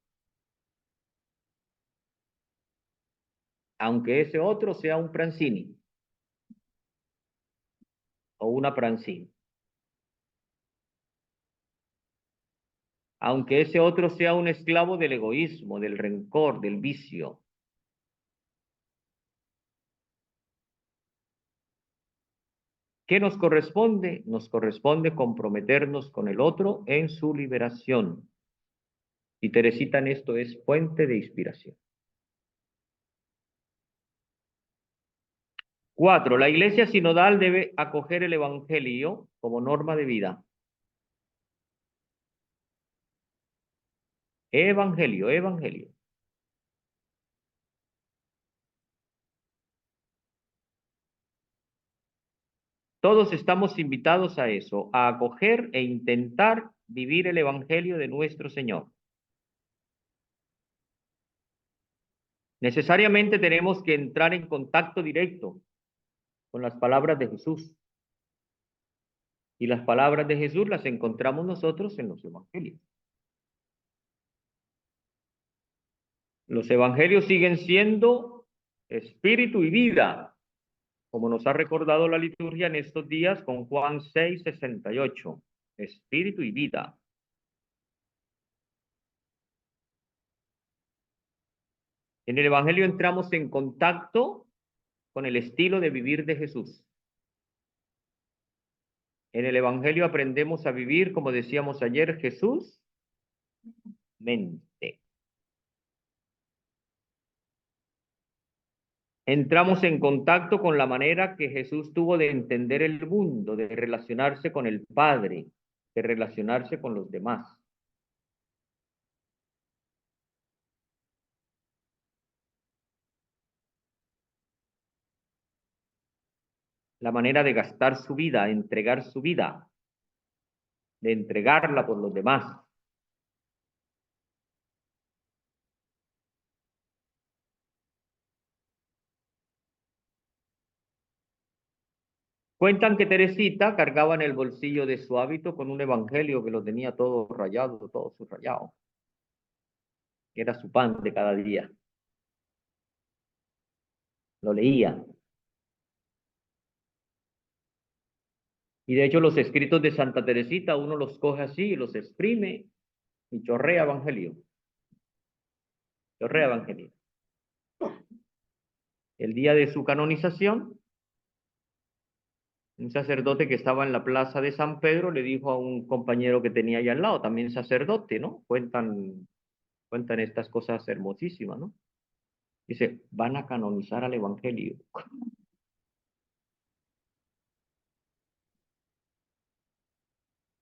Aunque ese otro sea un Francini o una Francini. Aunque ese otro sea un esclavo del egoísmo, del rencor, del vicio. ¿Qué nos corresponde? Nos corresponde comprometernos con el otro en su liberación. Y Teresita en esto es fuente de inspiración. 4. La iglesia sinodal debe acoger el evangelio como norma de vida. Evangelio, evangelio. Todos estamos invitados a eso, a acoger e intentar vivir el evangelio de nuestro Señor. Necesariamente tenemos que entrar en contacto directo con las palabras de Jesús. Y las palabras de Jesús las encontramos nosotros en los evangelios. Los evangelios siguen siendo espíritu y vida, como nos ha recordado la liturgia en estos días con Juan 6:68. Espíritu y vida. En el Evangelio entramos en contacto con el estilo de vivir de Jesús. En el Evangelio aprendemos a vivir, como decíamos ayer, Jesús mente. Entramos en contacto con la manera que Jesús tuvo de entender el mundo, de relacionarse con el Padre, de relacionarse con los demás. La manera de gastar su vida, entregar su vida, de entregarla por los demás. Cuentan que Teresita cargaba en el bolsillo de su hábito con un evangelio que lo tenía todo rayado, todo subrayado, que era su pan de cada día. Lo leía. Y de hecho los escritos de Santa Teresita uno los coge así y los exprime y chorrea evangelio. Chorrea evangelio. El día de su canonización, un sacerdote que estaba en la plaza de San Pedro le dijo a un compañero que tenía allá al lado, también sacerdote, ¿no? Cuentan estas cosas hermosísimas, ¿no? Dice, van a canonizar al evangelio.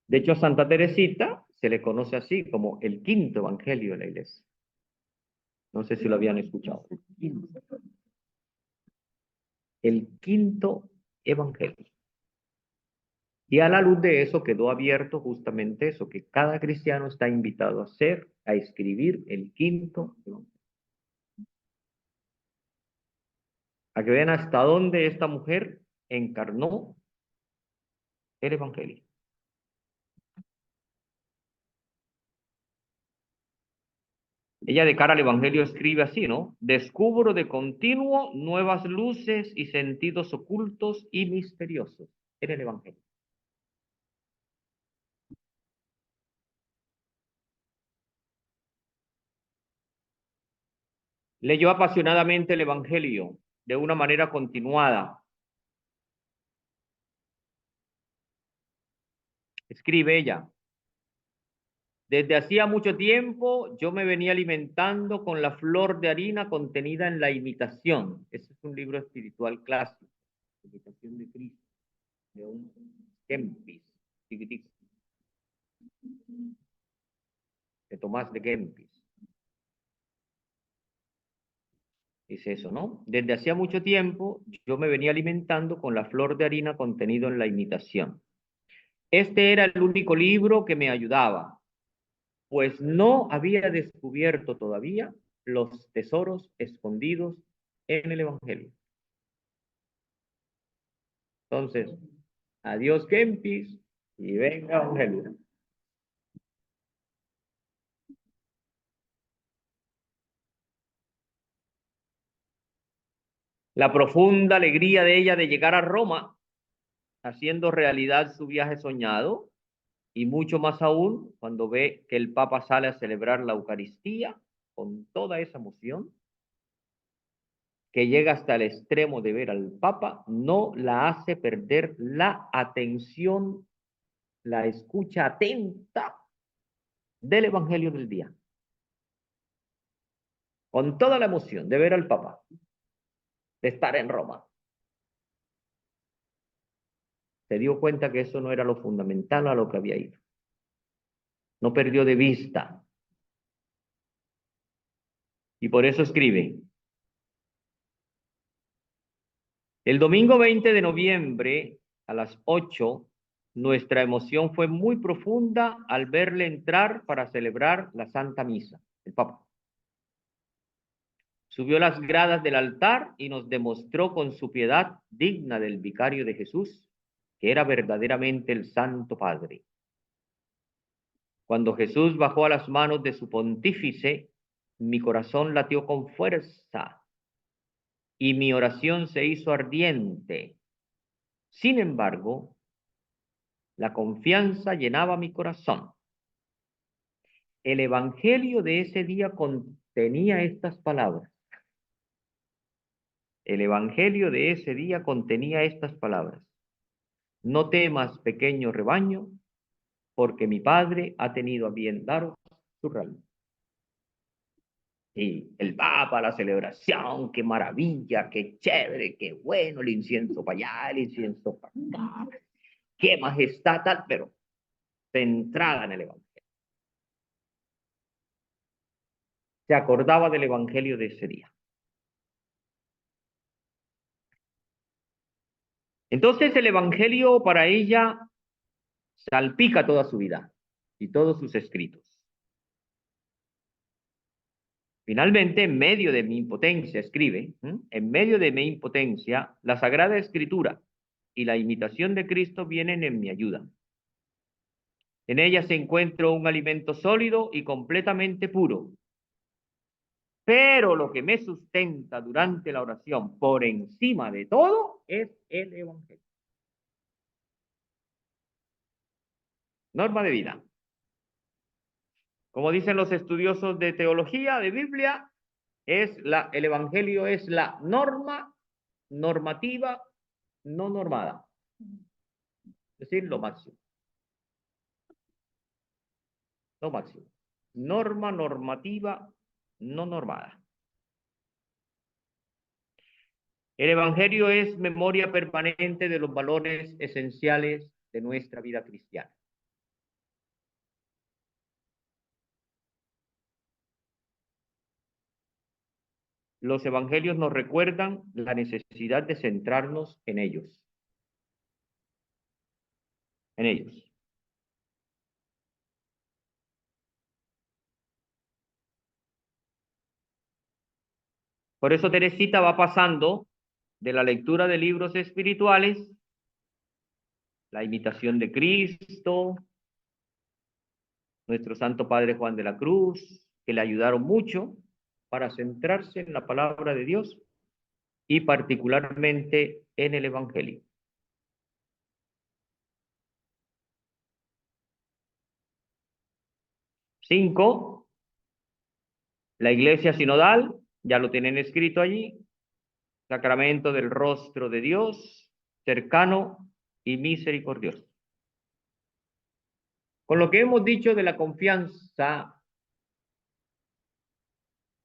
De hecho, a Santa Teresita se le conoce así como el quinto evangelio de la iglesia. No sé si lo habían escuchado. El quinto evangelio. Y a la luz de eso quedó abierto justamente eso, que cada cristiano está invitado a hacer, a escribir el quinto evangelio. A que vean hasta dónde esta mujer encarnó el evangelio. Ella de cara al evangelio escribe así, ¿no? Descubro de continuo nuevas luces y sentidos ocultos y misteriosos en el evangelio. Leyó apasionadamente el evangelio de una manera continuada. Escribe ella. Desde hacía mucho tiempo yo me venía alimentando con la flor de harina contenida en la imitación. Ese es un libro espiritual clásico, Imitación de Cristo, de un Kempis, chiquitico, de Tomás de Kempis. Dice eso, ¿no? Desde hacía mucho tiempo yo me venía alimentando con la flor de harina contenido en la imitación. Este era el único libro que me ayudaba, pues no había descubierto todavía los tesoros escondidos en el Evangelio. Entonces, adiós Kempis y venga Evangelio. La profunda alegría de ella de llegar a Roma, haciendo realidad su viaje soñado, y mucho más aún cuando ve que el Papa sale a celebrar la Eucaristía con toda esa emoción, que llega hasta el extremo de ver al Papa, no la hace perder la atención, la escucha atenta del Evangelio del día. Con toda la emoción de ver al Papa, de estar en Roma. Se dio cuenta que eso no era lo fundamental a lo que había ido. No perdió de vista. Y por eso escribe, el domingo 20 de noviembre a las 8, nuestra emoción fue muy profunda al verle entrar para celebrar la Santa Misa, el Papa. Subió las gradas del altar y nos demostró con su piedad digna del vicario de Jesús que era verdaderamente el Santo Padre. Cuando Jesús bajó a las manos de su pontífice, mi corazón latió con fuerza y mi oración se hizo ardiente. Sin embargo, la confianza llenaba mi corazón. El evangelio de ese día contenía estas palabras. El evangelio de ese día contenía estas palabras: no temas, pequeño rebaño, porque mi Padre ha tenido a bien daros su reino. Y el Papa, la celebración, qué maravilla, qué chévere, qué bueno, el incienso para allá, el incienso para acá, qué majestad tal, pero centrada en el evangelio. Se acordaba del evangelio de ese día. Entonces el evangelio para ella salpica toda su vida y todos sus escritos. Finalmente, en medio de mi impotencia, escribe, en medio de mi impotencia, la Sagrada Escritura y la imitación de Cristo vienen en mi ayuda. En ella se encuentra un alimento sólido y completamente puro. Pero lo que me sustenta durante la oración, por encima de todo, es el Evangelio. Norma de vida. Como dicen los estudiosos de teología, de Biblia, el Evangelio es la normativa, no normada. Es decir, lo máximo. Lo máximo. Norma normativa, no normada. El Evangelio es memoria permanente de los valores esenciales de nuestra vida cristiana. Los evangelios nos recuerdan la necesidad de centrarnos en ellos. En ellos. Por eso Teresita va pasando de la lectura de libros espirituales, la imitación de Cristo, nuestro Santo Padre Juan de la Cruz, que le ayudaron mucho para centrarse en la palabra de Dios y particularmente en el Evangelio. Cinco, la iglesia sinodal, ya lo tienen escrito allí, sacramento del rostro de Dios, cercano y misericordioso. Con lo que hemos dicho de la confianza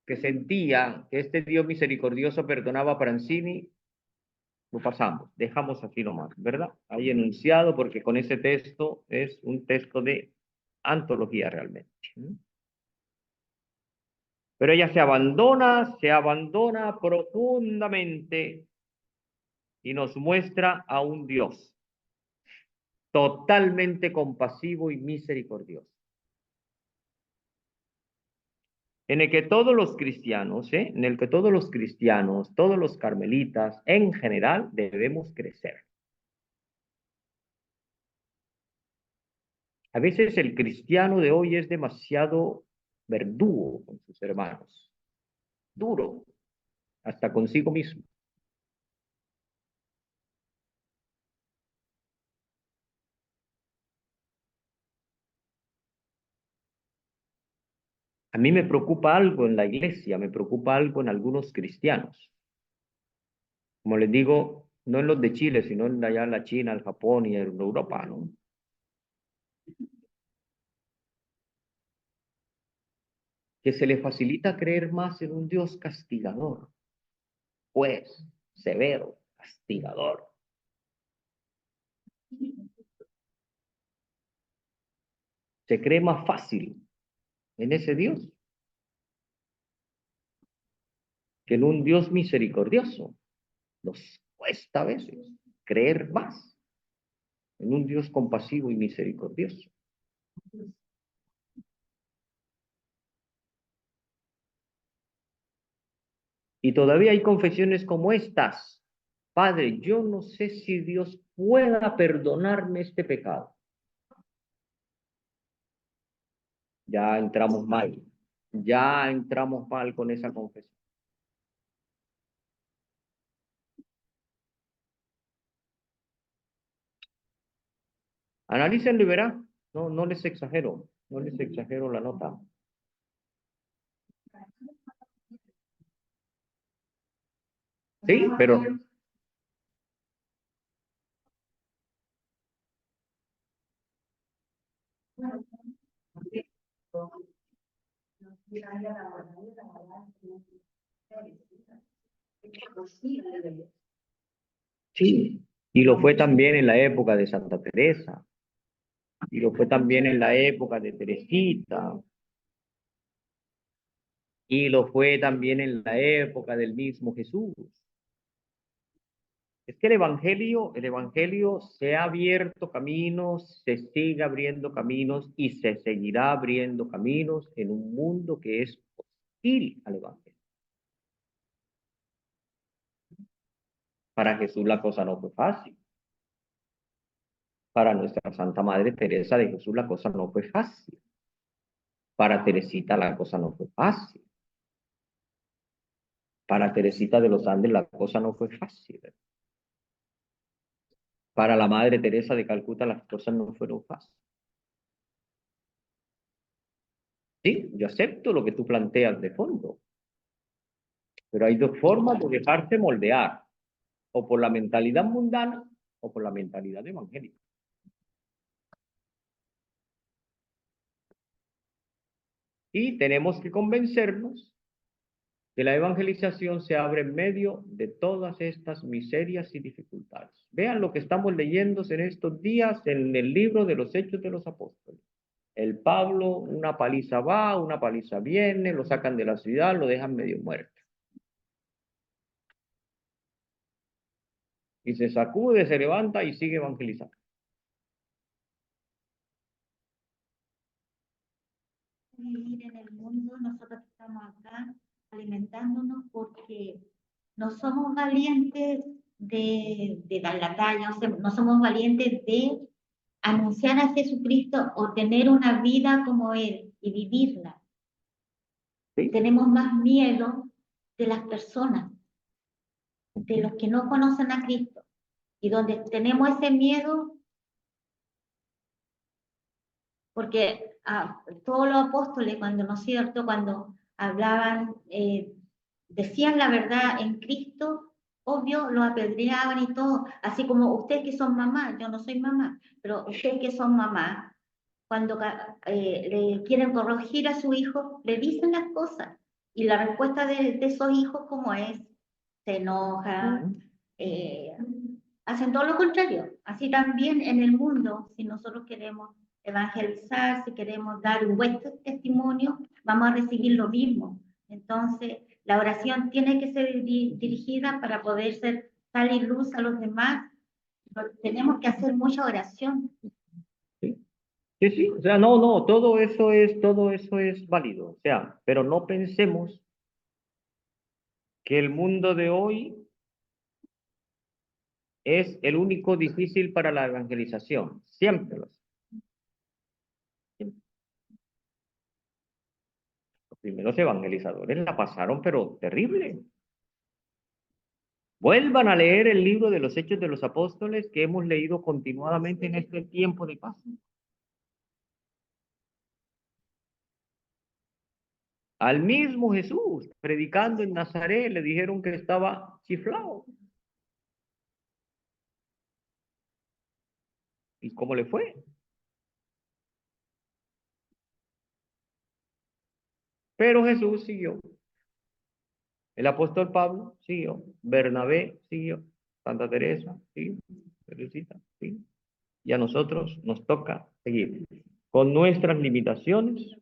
que sentía que este Dios misericordioso perdonaba a Pranzini, lo pasamos, dejamos así nomás, ¿verdad? Ahí enunciado, porque con ese texto es un texto de antología realmente. Pero ella se abandona profundamente y nos muestra a un Dios totalmente compasivo y misericordioso, en el que todos los cristianos, en el que todos los cristianos, todos los carmelitas en general debemos crecer. A veces el cristiano de hoy es demasiado verdugo con sus hermanos, duro, hasta consigo mismo. A mí me preocupa algo en la iglesia, me preocupa algo en algunos cristianos. Como les digo, no en los de Chile, sino en allá en la China, el Japón y en Europa, ¿no? Que se le facilita creer más en un Dios castigador, pues, severo, castigador. Se cree más fácil en ese Dios que en un Dios misericordioso. Nos cuesta a veces creer más en un Dios compasivo y misericordioso. Y todavía hay confesiones como estas. Padre, yo no sé si Dios pueda perdonarme este pecado. Ya entramos mal. Ya entramos mal con esa confesión. Analícenlo y verán. No, no les exagero. No les exagero la nota. Sí, pero sí, y lo fue también en la época de Santa Teresa, y lo fue también en la época de Teresita, y lo fue también en la época del mismo Jesús. Es que el evangelio se ha abierto caminos, se sigue abriendo caminos y se seguirá abriendo caminos en un mundo que es hostil al evangelio. Para Jesús la cosa no fue fácil. Para nuestra Santa Madre Teresa de Jesús la cosa no fue fácil. Para Teresita la cosa no fue fácil. Para Teresita de los Andes la cosa no fue fácil. Para la Madre Teresa de Calcuta las cosas no fueron fáciles. Sí, yo acepto lo que tú planteas de fondo, pero hay dos formas de dejarse moldear, o por la mentalidad mundana o por la mentalidad evangélica. Y tenemos que convencernos que la evangelización se abre en medio de todas estas miserias y dificultades. Vean lo que estamos leyendo en estos días en el libro de los Hechos de los Apóstoles. El Pablo, una paliza va, una paliza viene, lo sacan de la ciudad, lo dejan medio muerto. Y se sacude, se levanta y sigue evangelizando. Vivir en el mundo, nosotros estamos acá alimentándonos porque no somos valientes de dar la talla, no somos valientes de anunciar a Jesucristo o tener una vida como Él y vivirla. ¿Sí? Tenemos más miedo de las personas, de los que no conocen a Cristo. Y donde tenemos ese miedo, porque todos los apóstoles, cuando no es cierto, cuando hablaban, decían la verdad en Cristo, obvio, lo apedreaban y todo, así como ustedes que son mamás, yo no soy mamá, pero ustedes que son mamás, cuando le quieren corregir a su hijo, le dicen las cosas, y la respuesta de esos hijos, como es, se enojan, eh, hacen todo lo contrario. Así también en el mundo, si nosotros queremos evangelizar, si queremos dar un buen testimonio, vamos a recibir lo mismo. Entonces, la oración tiene que ser dirigida para poder ser sal y luz a los demás. Tenemos que hacer mucha oración. Sí, sí, sí, o sea, no, todo eso es válido, o sea, pero no pensemos que el mundo de hoy es el único difícil para la evangelización, siempre lo es. Siempre. Los primeros evangelizadores la pasaron, pero terrible. Vuelvan a leer el libro de los Hechos de los Apóstoles que hemos leído continuadamente en este tiempo de paz. Al mismo Jesús, predicando en Nazaret, le dijeron que estaba chiflado. ¿Y cómo le fue? Pero Jesús siguió. El apóstol Pablo siguió. Bernabé siguió. Santa Teresa siguió. Teresita siguió. Y a nosotros nos toca seguir con nuestras limitaciones,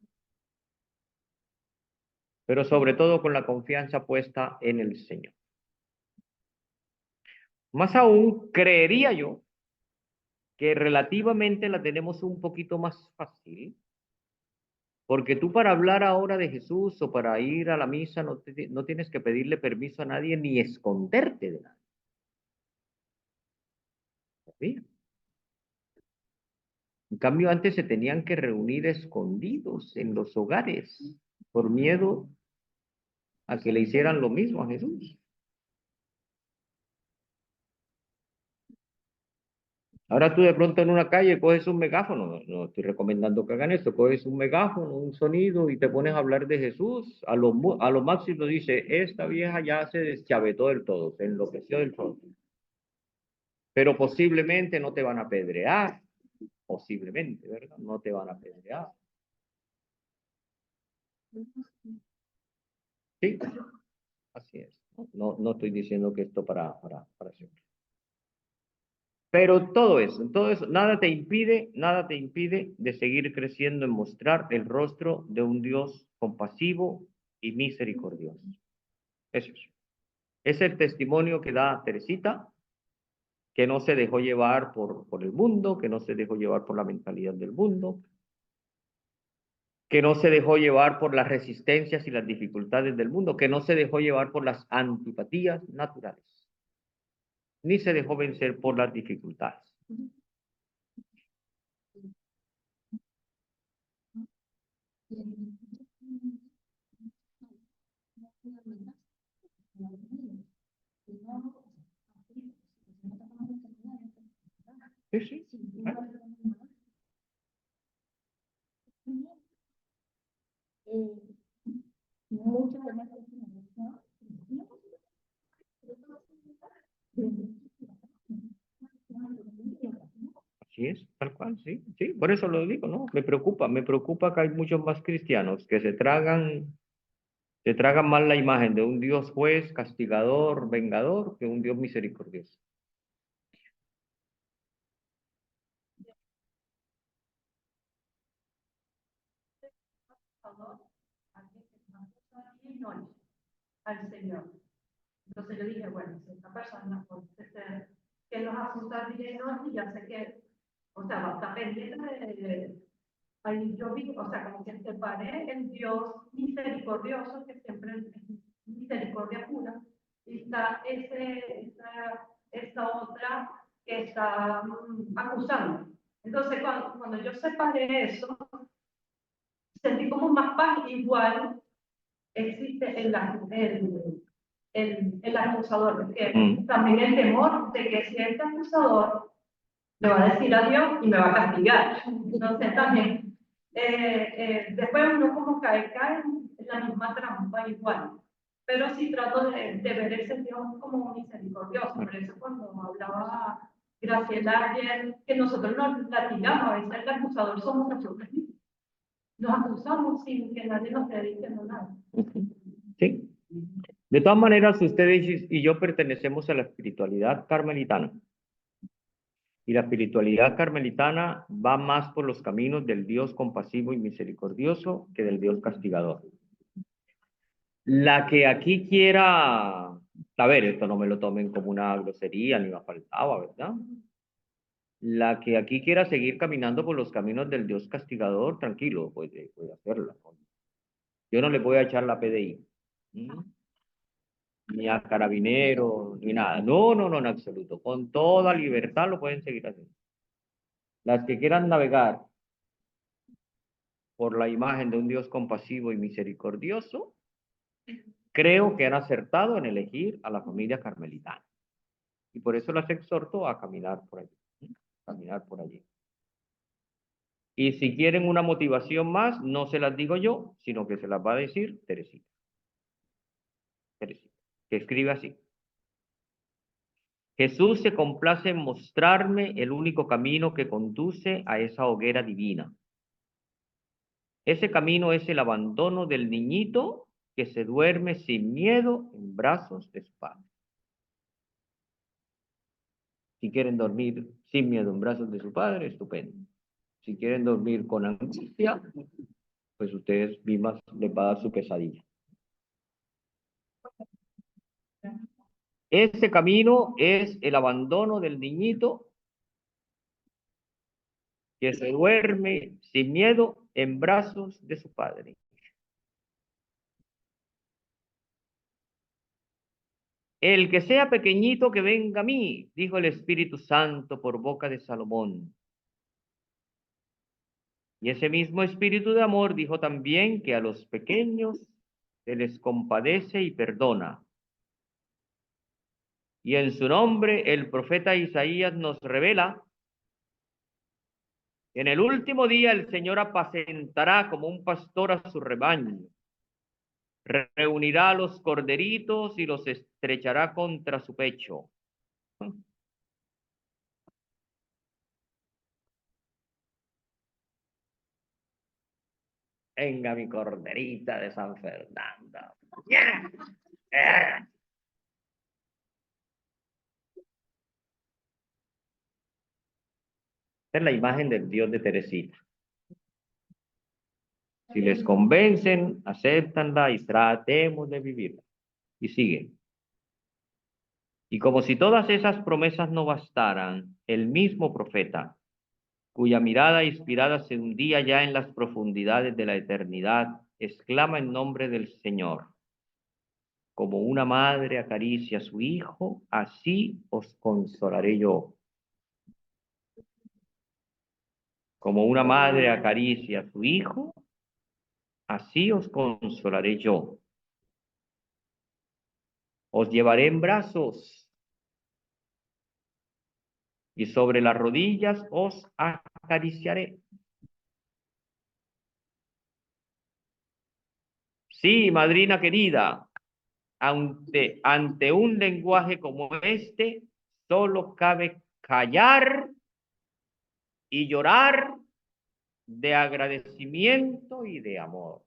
pero sobre todo con la confianza puesta en el Señor. Más aún, creería yo que relativamente la tenemos un poquito más fácil, porque tú para hablar ahora de Jesús o para ir a la misa no tienes que pedirle permiso a nadie ni esconderte de nadie. ¿Sí? En cambio, antes se tenían que reunir escondidos en los hogares por miedo a que le hicieran lo mismo a Jesús. Ahora tú de pronto en una calle coges un megáfono, no estoy recomendando que hagan esto, coges un megáfono, un sonido y te pones a hablar de Jesús, a lo máximo dice, esta vieja ya se deschavetó del todo, se enloqueció del todo. Pero posiblemente no te van a apedrear, posiblemente, ¿verdad? No te van a apedrear. Sí, así es. No estoy diciendo que esto para siempre. Pero todo eso, nada te impide de seguir creciendo en mostrar el rostro de un Dios compasivo y misericordioso. Eso es. Es el testimonio que da Teresita, que no se dejó llevar por el mundo, que no se dejó llevar por la mentalidad del mundo, que no se dejó llevar por las resistencias y las dificultades del mundo, que no se dejó llevar por las antipatías naturales, ni se dejó vencer por las dificultades. Sí, sí. Así es, tal cual, sí, sí, por eso lo digo, ¿no? Me preocupa que hay muchos más cristianos que se tragan más la imagen de un Dios juez, castigador, vengador, que un Dios misericordioso. Al Señor. Entonces yo dije, bueno, si esta persona puede ser que nos asusta bien y ya sé que, o sea, va a estar pendiente ahí yo vi, o sea, como que separé el Dios misericordioso, que siempre es misericordia pura, y está esta otra que está acusando. Entonces, cuando yo separé eso, sentí como más paz. Igual existe el acusador, que también el temor de que si este acusador le va a decir adiós y me va a castigar. Entonces también, después uno como cae en la misma trampa igual. Pero sí trato de ver ese Dios como misericordioso. Por eso cuando hablaba Graciela ayer, que nosotros nos latigamos, a veces el acusador somos nosotros mismos. Nos acusamos sin que nadie nos esté diciendo nada. Sí. De todas maneras, ustedes y yo pertenecemos a la espiritualidad carmelitana. Y la espiritualidad carmelitana va más por los caminos del Dios compasivo y misericordioso que del Dios castigador. La que aquí quiera, a ver, esto no me lo tomen como una grosería ni me faltaba, ¿verdad? La que aquí quiera seguir caminando por los caminos del Dios castigador, tranquilo, puede hacerla. Yo no le voy a echar la PDI, ni a carabineros, ni nada. No, en absoluto. Con toda libertad lo pueden seguir haciendo. Las que quieran navegar por la imagen de un Dios compasivo y misericordioso, creo que han acertado en elegir a la familia carmelitana. Y por eso las exhorto a caminar por allí. Caminar por allí. Y si quieren una motivación más, no se las digo yo, sino que se las va a decir Teresita. Teresita, que escribe así. Jesús se complace en mostrarme el único camino que conduce a esa hoguera divina. Ese camino es el abandono del niñito que se duerme sin miedo en brazos de su padre. Si quieren dormir sin miedo en brazos de su padre, estupendo. Si quieren dormir con angustia, pues ustedes mismas les va a dar su pesadilla. Ese camino es el abandono del niñito que se duerme sin miedo en brazos de su padre. El que sea pequeñito que venga a mí, dijo el Espíritu Santo por boca de Salomón. Y ese mismo Espíritu de amor dijo también que a los pequeños se les compadece y perdona. Y en su nombre el profeta Isaías nos revela En el último día el Señor apacentará como un pastor a su rebaño. Reunirá a los corderitos y los estrechará contra su pecho. Venga mi corderita de San Fernando. ¡Yeah! ¡Yeah! Esta es la imagen del Dios de Teresita. Si les convencen, acéptanla y tratemos de vivirla. Y siguen. Y como si todas esas promesas no bastaran, el mismo profeta, cuya mirada inspirada se hundía ya en las profundidades de la eternidad, exclama en nombre del Señor: como una madre acaricia a su hijo, así os consolaré yo. Como una madre acaricia a su hijo, así os consolaré yo. Os llevaré en brazos y sobre las rodillas os acariciaré. Sí, madrina querida, ante un lenguaje como este, solo cabe callar y llorar de agradecimiento y de amor.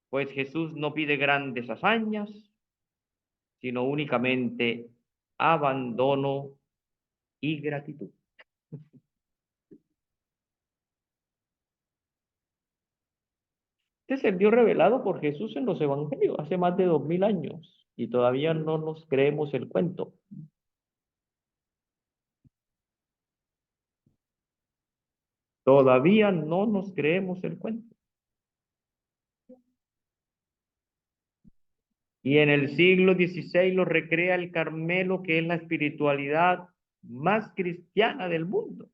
Pues Jesús no pide grandes hazañas, sino únicamente abandono y gratitud. Este es el Dios revelado por Jesús en los evangelios hace más de 2000 años y todavía no nos creemos el cuento. Todavía no nos creemos el cuento. Y en el siglo XVI lo recrea el Carmelo, que es la espiritualidad más cristiana del mundo,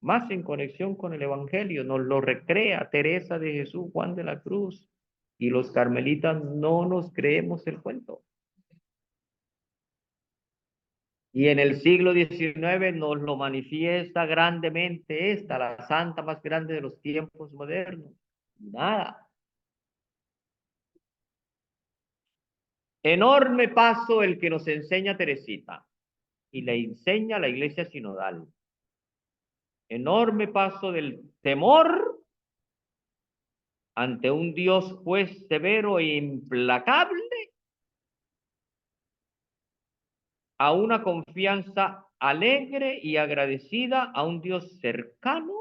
más en conexión con el Evangelio. Nos lo recrea Teresa de Jesús, Juan de la Cruz, y los carmelitas no nos creemos el cuento. Y en el siglo XIX nos lo manifiesta grandemente esta, la santa más grande de los tiempos modernos. Nada. Enorme paso el que nos enseña Teresita y le enseña la iglesia sinodal. Enorme paso del temor ante un Dios juez severo e implacable a una confianza alegre y agradecida a un Dios cercano,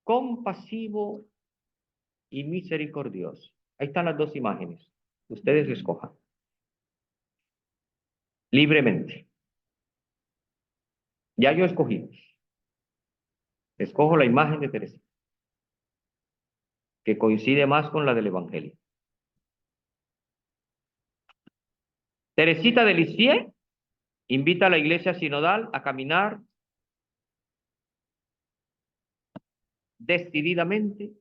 compasivo y misericordioso. Ahí están las dos imágenes. Ustedes escojan libremente. Ya yo escogí. Escojo la imagen de Teresa, que coincide más con la del Evangelio. Teresita de Lisieux invita a la iglesia sinodal a caminar decididamente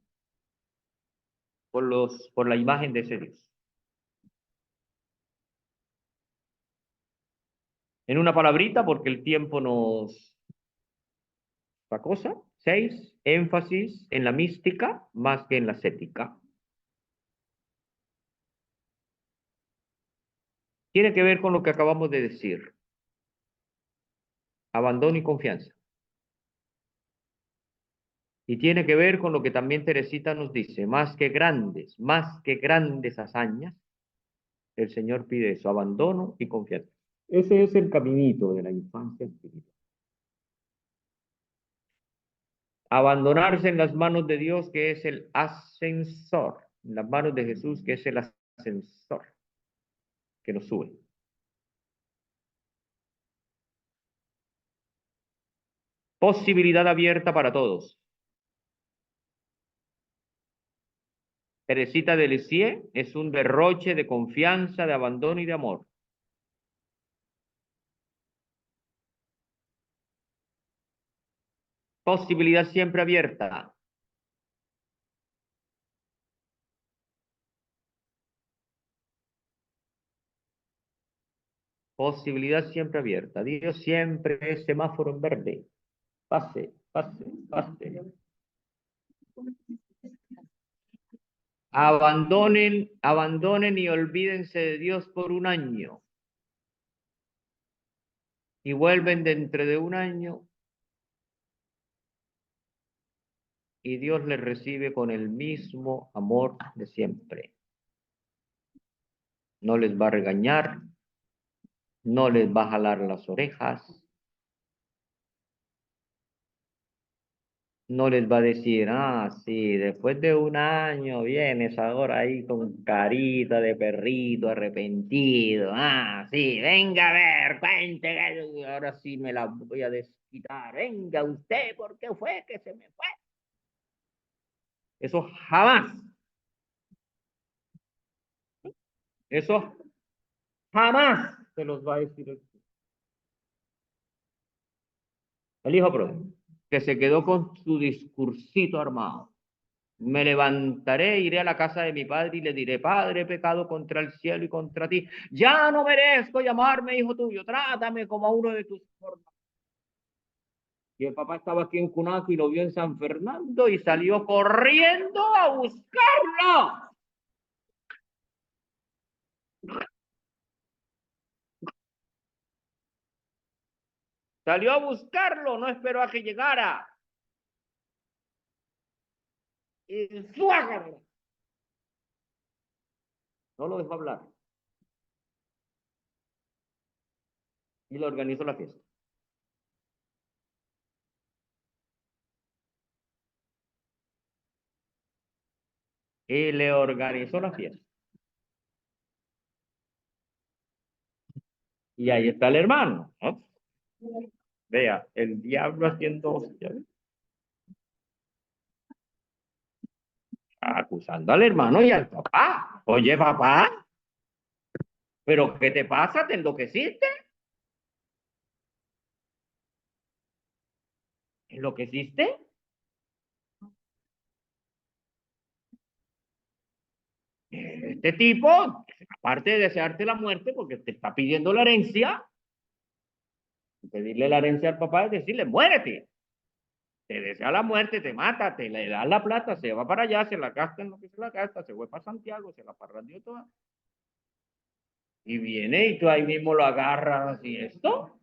por la imagen de ese Dios. En una palabrita, porque el tiempo nos cosa. 6, énfasis en la mística más que en la ascética. Tiene que ver con lo que acabamos de decir. Abandono y confianza. Y tiene que ver con lo que también Teresita nos dice, más que grandes hazañas, el Señor pide eso, abandono y confianza. Ese es el caminito de la infancia espiritual. Abandonarse en las manos de Dios, que es el ascensor, en las manos de Jesús, que es el ascensor, que nos sube. Posibilidad abierta para todos. Teresita de Lisieux es un derroche de confianza, de abandono y de amor. Posibilidad siempre abierta. Posibilidad siempre abierta. Dios siempre es semáforo en verde. Pase, pase, pase. Abandonen y olvídense de Dios por un año. Y vuelven dentro de un año. Y Dios les recibe con el mismo amor de siempre. No les va a regañar, no les va a jalar las orejas, no les va a decir, sí, después de un año vienes ahora ahí con carita de perrito arrepentido, sí, venga a ver, cuente, ahora sí me la voy a desquitar, venga usted, ¿por qué fue que se me fue? Eso jamás, eso jamás se los va a decir el hijo pródigo, que se quedó con su discursito armado. Me levantaré, iré a la casa de mi padre y le diré, Padre, he pecado contra el cielo y contra ti. Ya no merezco llamarme hijo tuyo, trátame como a uno de tus formas. Y el papá estaba aquí en Cunaco y lo vio en San Fernando y salió corriendo a buscarlo. Salió a buscarlo, no esperó a que llegara. Y ¡suágaro! No lo dejó hablar. Y le organizó la fiesta. Y le organizó la fiesta. Y ahí está el hermano, ¿no? Vea, el diablo haciendo hostia, acusando al hermano y al papá. Oye, papá, ¿pero qué te pasa? ¿Te enloqueciste? ¿Enloqueciste? Este tipo, aparte de desearte la muerte, porque te está pidiendo la herencia, pedirle la herencia al papá es decirle, muérete. Te desea la muerte, te mata, te le da la plata, se va para allá, se la gasta en lo que se la gasta, se fue para Santiago, se la parrandió toda. Y viene y tú ahí mismo lo agarras y esto.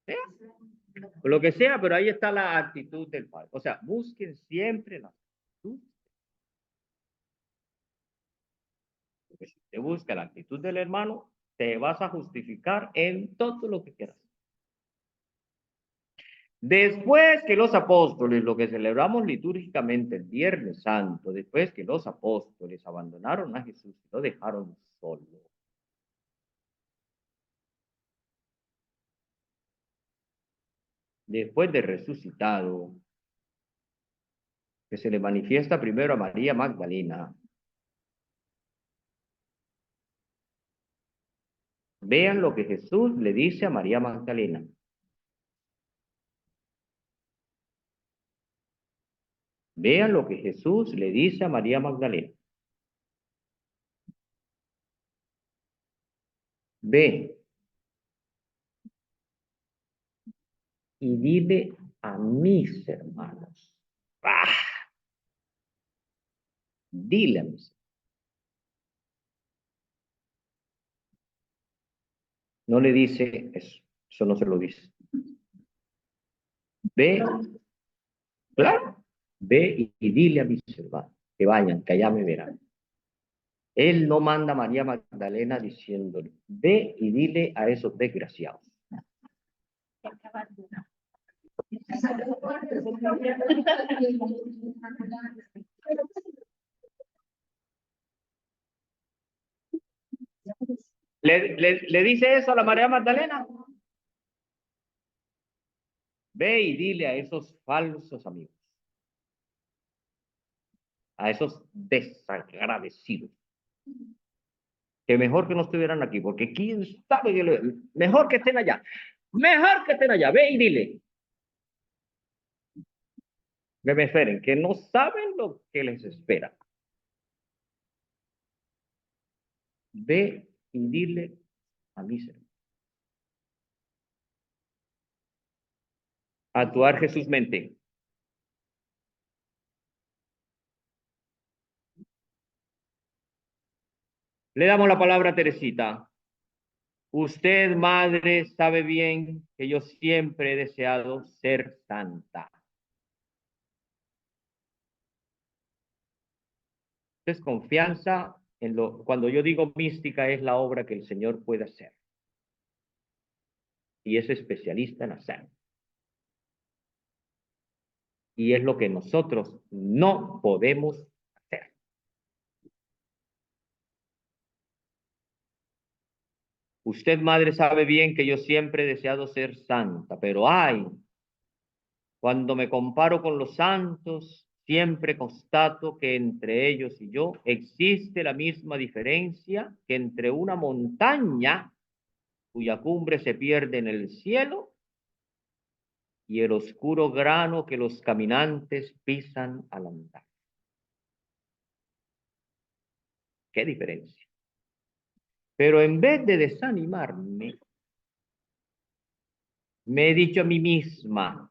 ¿Sí? Lo que sea, pero ahí está la actitud del padre. O sea, busquen siempre la actitud. Porque si te busca la actitud del hermano, te vas a justificar en todo lo que quieras. Después que los apóstoles, lo que celebramos litúrgicamente el Viernes Santo, después que los apóstoles abandonaron a Jesús y lo dejaron solo. Después de resucitado, que se le manifiesta primero a María Magdalena. Vean lo que Jesús le dice a María Magdalena. Vean lo que Jesús le dice a María Magdalena. Ve y dile a mis hermanos. Dile a mis. No le dice eso no se lo dice. Ve, claro, ve y dile a mis hermanos que vayan, que allá me verán. Él no manda a María Magdalena diciéndole, ve y dile a esos desgraciados. ¿Le dice eso a la María Magdalena? Ve y dile a esos falsos amigos, a esos desagradecidos, que mejor que no estuvieran aquí, porque quién sabe, mejor que estén allá, ve y dile, que me esperen, que no saben lo que les espera. Ve y dile a mis hermanos. Actuar Jesús mente. Le damos la palabra a Teresita. Usted, madre, sabe bien que yo siempre he deseado ser santa. Es confianza en cuando yo digo mística es la obra que el Señor puede hacer. Y es especialista en hacer. Y es lo que nosotros no podemos hacer. Usted, madre, sabe bien que yo siempre he deseado ser santa, pero ay, cuando me comparo con los santos, siempre constato que entre ellos y yo existe la misma diferencia que entre una montaña cuya cumbre se pierde en el cielo y el oscuro grano que los caminantes pisan al andar. ¿Qué diferencia? Pero en vez de desanimarme, me he dicho a mí misma,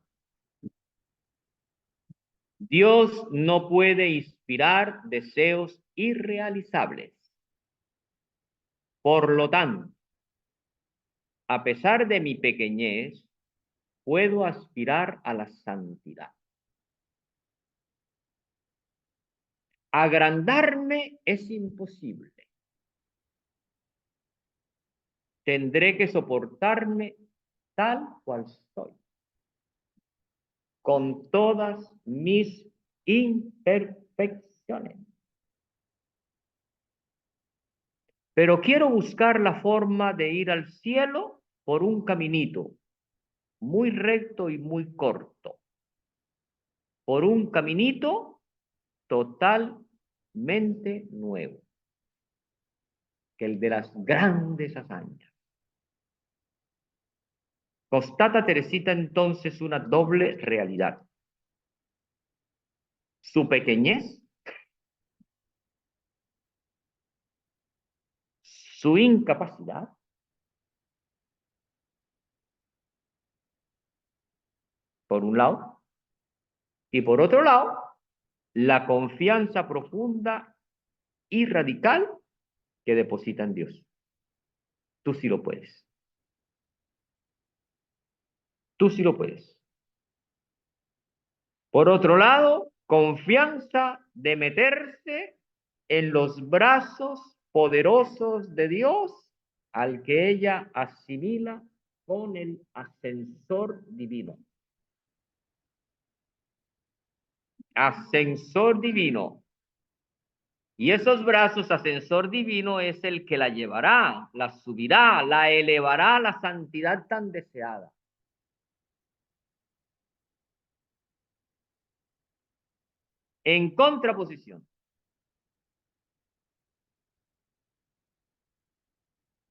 Dios no puede inspirar deseos irrealizables. Por lo tanto, a pesar de mi pequeñez, puedo aspirar a la santidad. Agrandarme es imposible. Tendré que soportarme tal cual soy, con todas mis imperfecciones. Pero quiero buscar la forma de ir al cielo por un caminito muy recto y muy corto, por un caminito totalmente nuevo, que el de las grandes hazañas. Constata Teresita entonces una doble realidad. Su pequeñez, su incapacidad, por un lado, y por otro lado, la confianza profunda y radical que deposita en Dios. Tú sí lo puedes. Tú sí lo puedes. Por otro lado, confianza de meterse en los brazos poderosos de Dios al que ella asimila con el ascensor divino. Ascensor divino. Y esos brazos, ascensor divino, es el que la llevará, la subirá, la elevará a la santidad tan deseada. En contraposición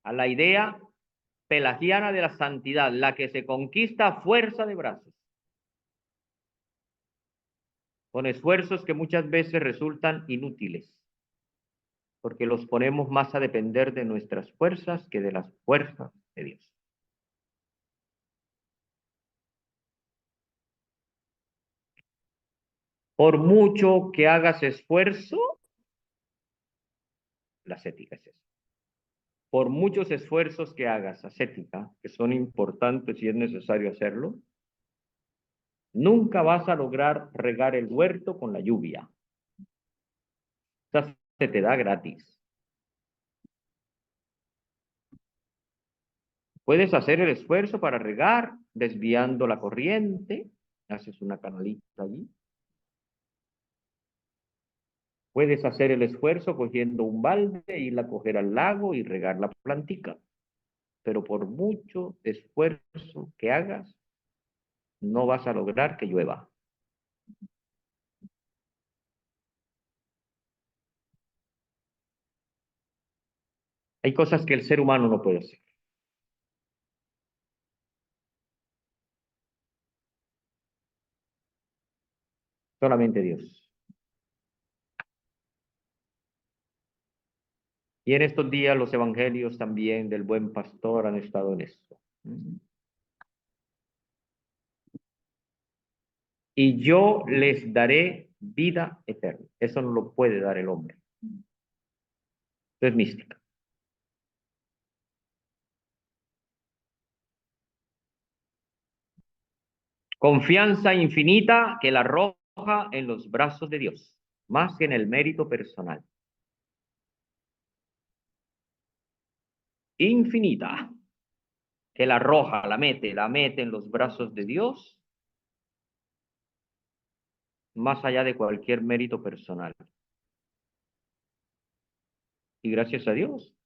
a la idea pelagiana de la santidad, la que se conquista a fuerza de brazos, con esfuerzos que muchas veces resultan inútiles, porque los ponemos más a depender de nuestras fuerzas que de las fuerzas de Dios. Por mucho que hagas esfuerzo, la ascética es eso. Por muchos esfuerzos que hagas, ascética, que son importantes y es necesario hacerlo, nunca vas a lograr regar el huerto con la lluvia. O sea, se te da gratis. Puedes hacer el esfuerzo para regar desviando la corriente, haces una canalita allí. Puedes hacer el esfuerzo cogiendo un balde, ir a coger al lago y regar la plantica. Pero por mucho esfuerzo que hagas, no vas a lograr que llueva. Hay cosas que el ser humano no puede hacer. Solamente Dios. Y en estos días los evangelios también del buen pastor han estado en esto. Y yo les daré vida eterna. Eso no lo puede dar el hombre. Eso es mística. Confianza infinita que la arroja en los brazos de Dios, más que en el mérito personal. Infinita que la arroja, la mete en los brazos de Dios, más allá de cualquier mérito personal. Y gracias a Dios,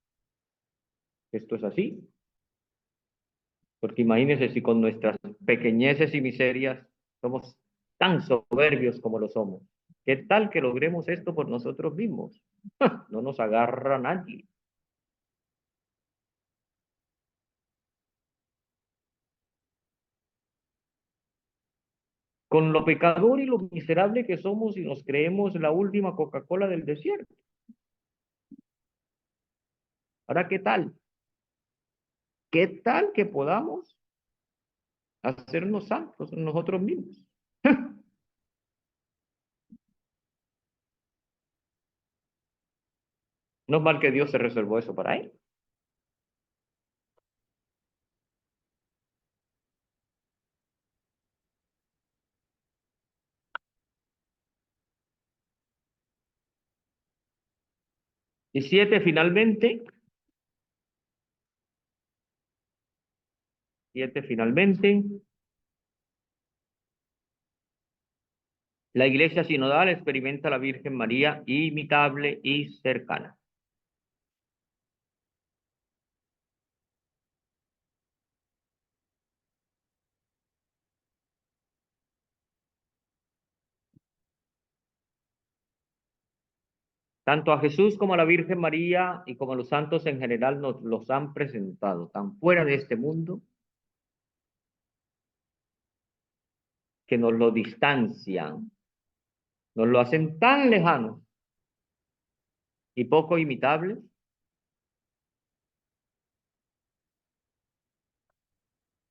esto es así. Porque imagínense si con nuestras pequeñeces y miserias somos tan soberbios como lo somos. ¿Qué tal que logremos esto por nosotros mismos? No nos agarra nadie. Con lo pecador y lo miserable que somos y nos creemos la última Coca-Cola del desierto. Ahora, ¿qué tal? ¿Qué tal que podamos hacernos santos nosotros mismos? No es mal que Dios se reservó eso para él. Y finalmente, la Iglesia sinodal experimenta a la Virgen María imitable y cercana. Tanto a Jesús como a la Virgen María y como a los santos en general nos los han presentado tan fuera de este mundo que nos lo distancian, nos lo hacen tan lejano y poco imitable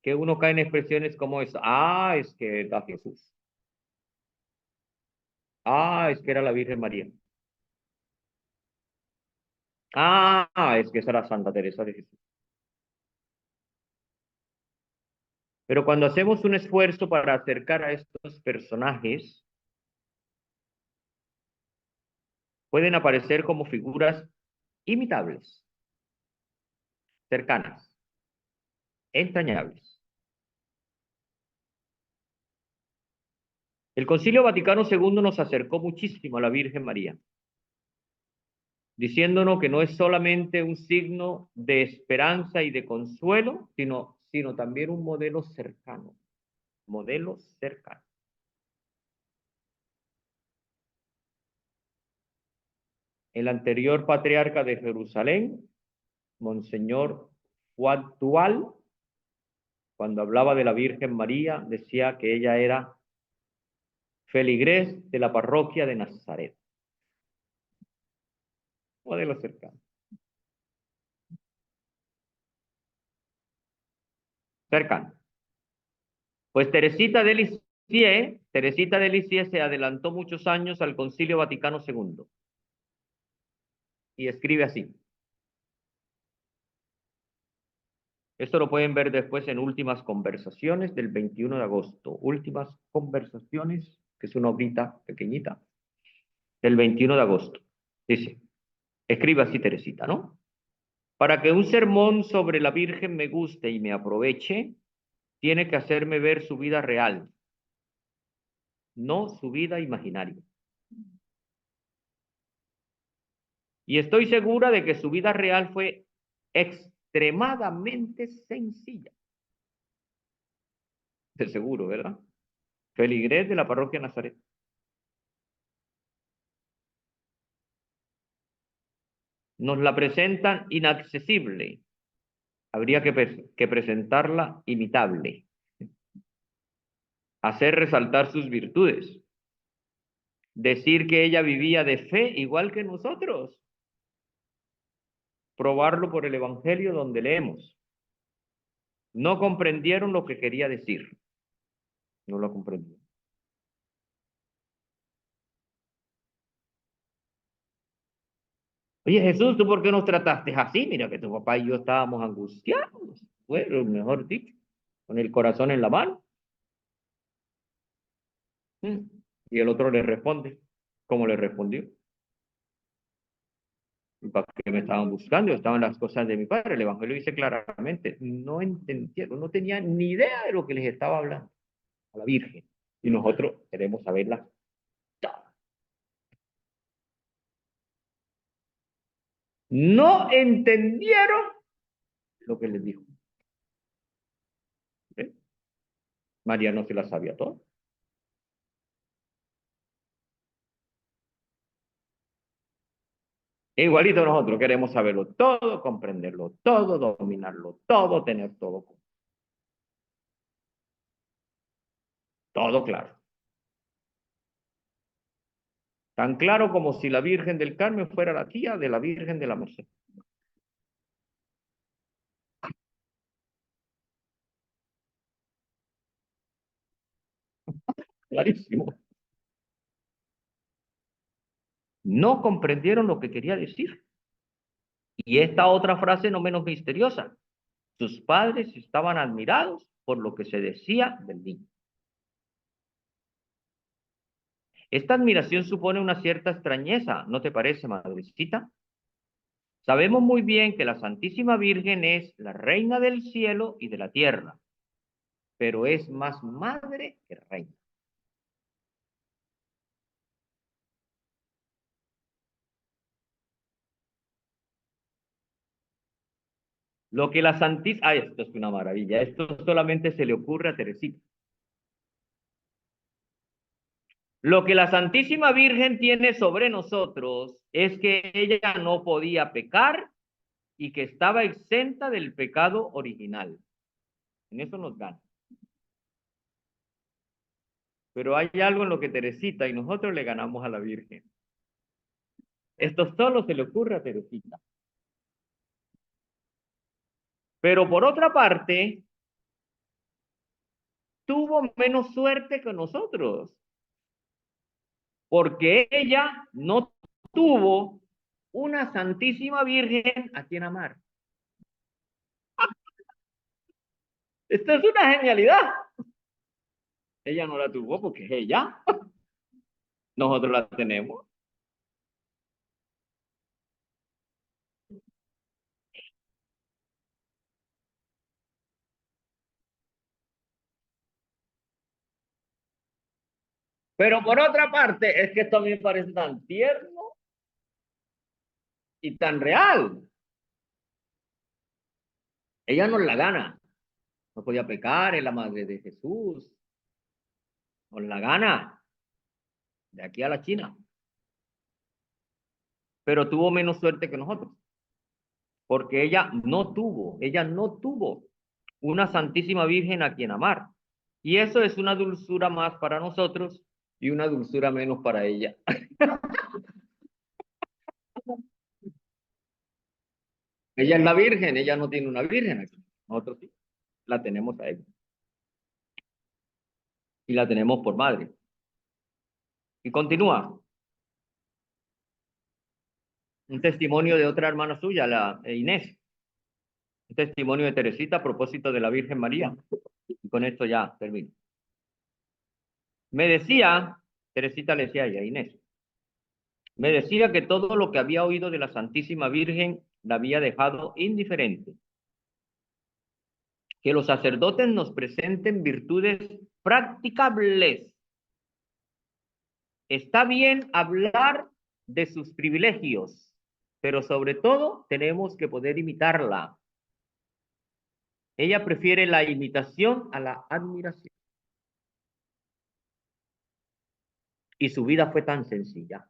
que uno cae en expresiones como esa. Ah, es que era Jesús. Ah, es que era la Virgen María. Ah, es que esa era Santa Teresa de Jesús. Pero cuando hacemos un esfuerzo para acercar a estos personajes, pueden aparecer como figuras imitables, cercanas, entrañables. El Concilio Vaticano II nos acercó muchísimo a la Virgen María, diciéndonos que no es solamente un signo de esperanza y de consuelo, sino también un modelo cercano, modelo cercano. El anterior patriarca de Jerusalén, Monseñor Fuad Dual, cuando hablaba de la Virgen María, decía que ella era feligrés de la parroquia de Nazaret. Modelo cercano. Cercano. Pues Teresita de Lisieux se adelantó muchos años al Concilio Vaticano II. Y escribe así. Esto lo pueden ver después en Últimas Conversaciones del 21 de agosto. Últimas Conversaciones, que es una obrita pequeñita, del 21 de agosto. Dice, escribe así Teresita, ¿no? Para que un sermón sobre la Virgen me guste y me aproveche, tiene que hacerme ver su vida real, no su vida imaginaria. Y estoy segura de que su vida real fue extremadamente sencilla. De seguro, ¿verdad? Feligrés de la parroquia Nazaret. Nos la presentan inaccesible. Habría que presentarla imitable. Hacer resaltar sus virtudes. Decir que ella vivía de fe igual que nosotros. probarlo por el Evangelio donde leemos. No comprendieron lo que quería decir. No lo comprendieron. Oye, Jesús, ¿tú por qué nos trataste así? Mira que tu papá y yo estábamos angustiados. Bueno, mejor dicho, con el corazón en la mano. Y el otro le responde, ¿cómo le respondió? ¿Y para qué me estaban buscando? Estaban las cosas de mi padre. El Evangelio dice claramente, no entendieron, no tenían ni idea de lo que les estaba hablando a la Virgen. Y nosotros queremos saberla toda. No entendieron lo que les dijo. ¿Eh? María no se la sabía todo. Igualito nosotros queremos saberlo todo, comprenderlo todo, dominarlo todo, tener todo, todo claro. Tan claro como si la Virgen del Carmen fuera la tía de la Virgen de la Merced. Clarísimo. No comprendieron lo que quería decir. Y esta otra frase no menos misteriosa. Sus padres estaban admirados por lo que se decía del niño. Esta admiración supone una cierta extrañeza, ¿no te parece, madrecita? Sabemos muy bien que la Santísima Virgen es la reina del cielo y de la tierra, pero es más madre que reina. Lo que la Santísima... Ah, esto es una maravilla. Esto solamente se le ocurre a Teresita. Lo que la Santísima Virgen tiene sobre nosotros es que ella no podía pecar y que estaba exenta del pecado original. En eso nos gana. Pero hay algo en lo que Teresita y nosotros le ganamos a la Virgen. Esto solo se le ocurre a Teresita. Pero por otra parte, tuvo menos suerte que nosotros, porque ella no tuvo una Santísima Virgen a quien amar. Esto es una genialidad. Ella no la tuvo porque es ella. Nosotros la tenemos. Pero por otra parte, es que esto a mí me parece tan tierno y tan real. Ella nos la gana. No podía pecar, es la madre de Jesús. Nos la gana. De aquí a la China. Pero tuvo menos suerte que nosotros. Porque ella no tuvo una Santísima Virgen a quien amar. Y eso es una dulzura más para nosotros y una dulzura menos para ella. Ella es la Virgen, ella no tiene una Virgen aquí. Nosotros sí, la tenemos a ella. Y la tenemos por madre. Y continúa. Un testimonio de otra hermana suya, la Inés. Un testimonio de Teresita a propósito de la Virgen María. Y con esto ya termino. Me decía, Teresita le decía a ella, Inés, me decía que todo lo que había oído de la Santísima Virgen la había dejado indiferente. Que los sacerdotes nos presenten virtudes practicables. Está bien hablar de sus privilegios, pero sobre todo tenemos que poder imitarla. Ella prefiere la imitación a la admiración. Y su vida fue tan sencilla.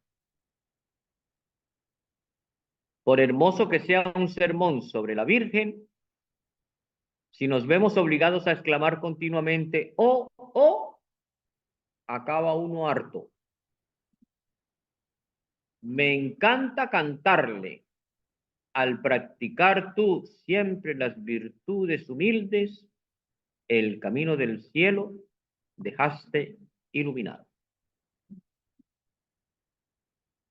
Por hermoso que sea un sermón sobre la Virgen, si nos vemos obligados a exclamar continuamente, oh, oh, acaba uno harto. Me encanta cantarle, al practicar tú siempre las virtudes humildes, el camino del cielo dejaste iluminado.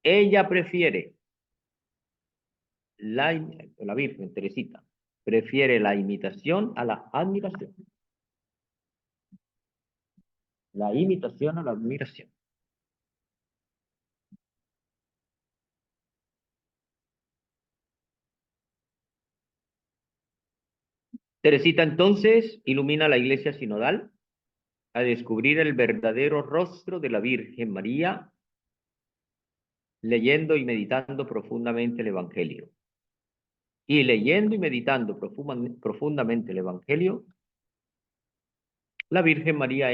Ella prefiere, la Virgen Teresita, prefiere la imitación a la admiración. La imitación a la admiración. Teresita entonces ilumina la iglesia sinodal a descubrir el verdadero rostro de la Virgen María, leyendo y meditando profundamente el Evangelio. Y leyendo y meditando profundamente el Evangelio, la Virgen María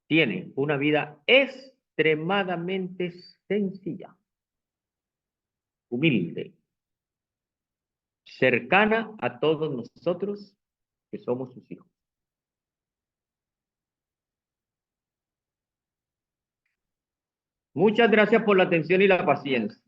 tiene una vida extremadamente sencilla, humilde, cercana a todos nosotros que somos sus hijos. Muchas gracias por la atención y la paciencia.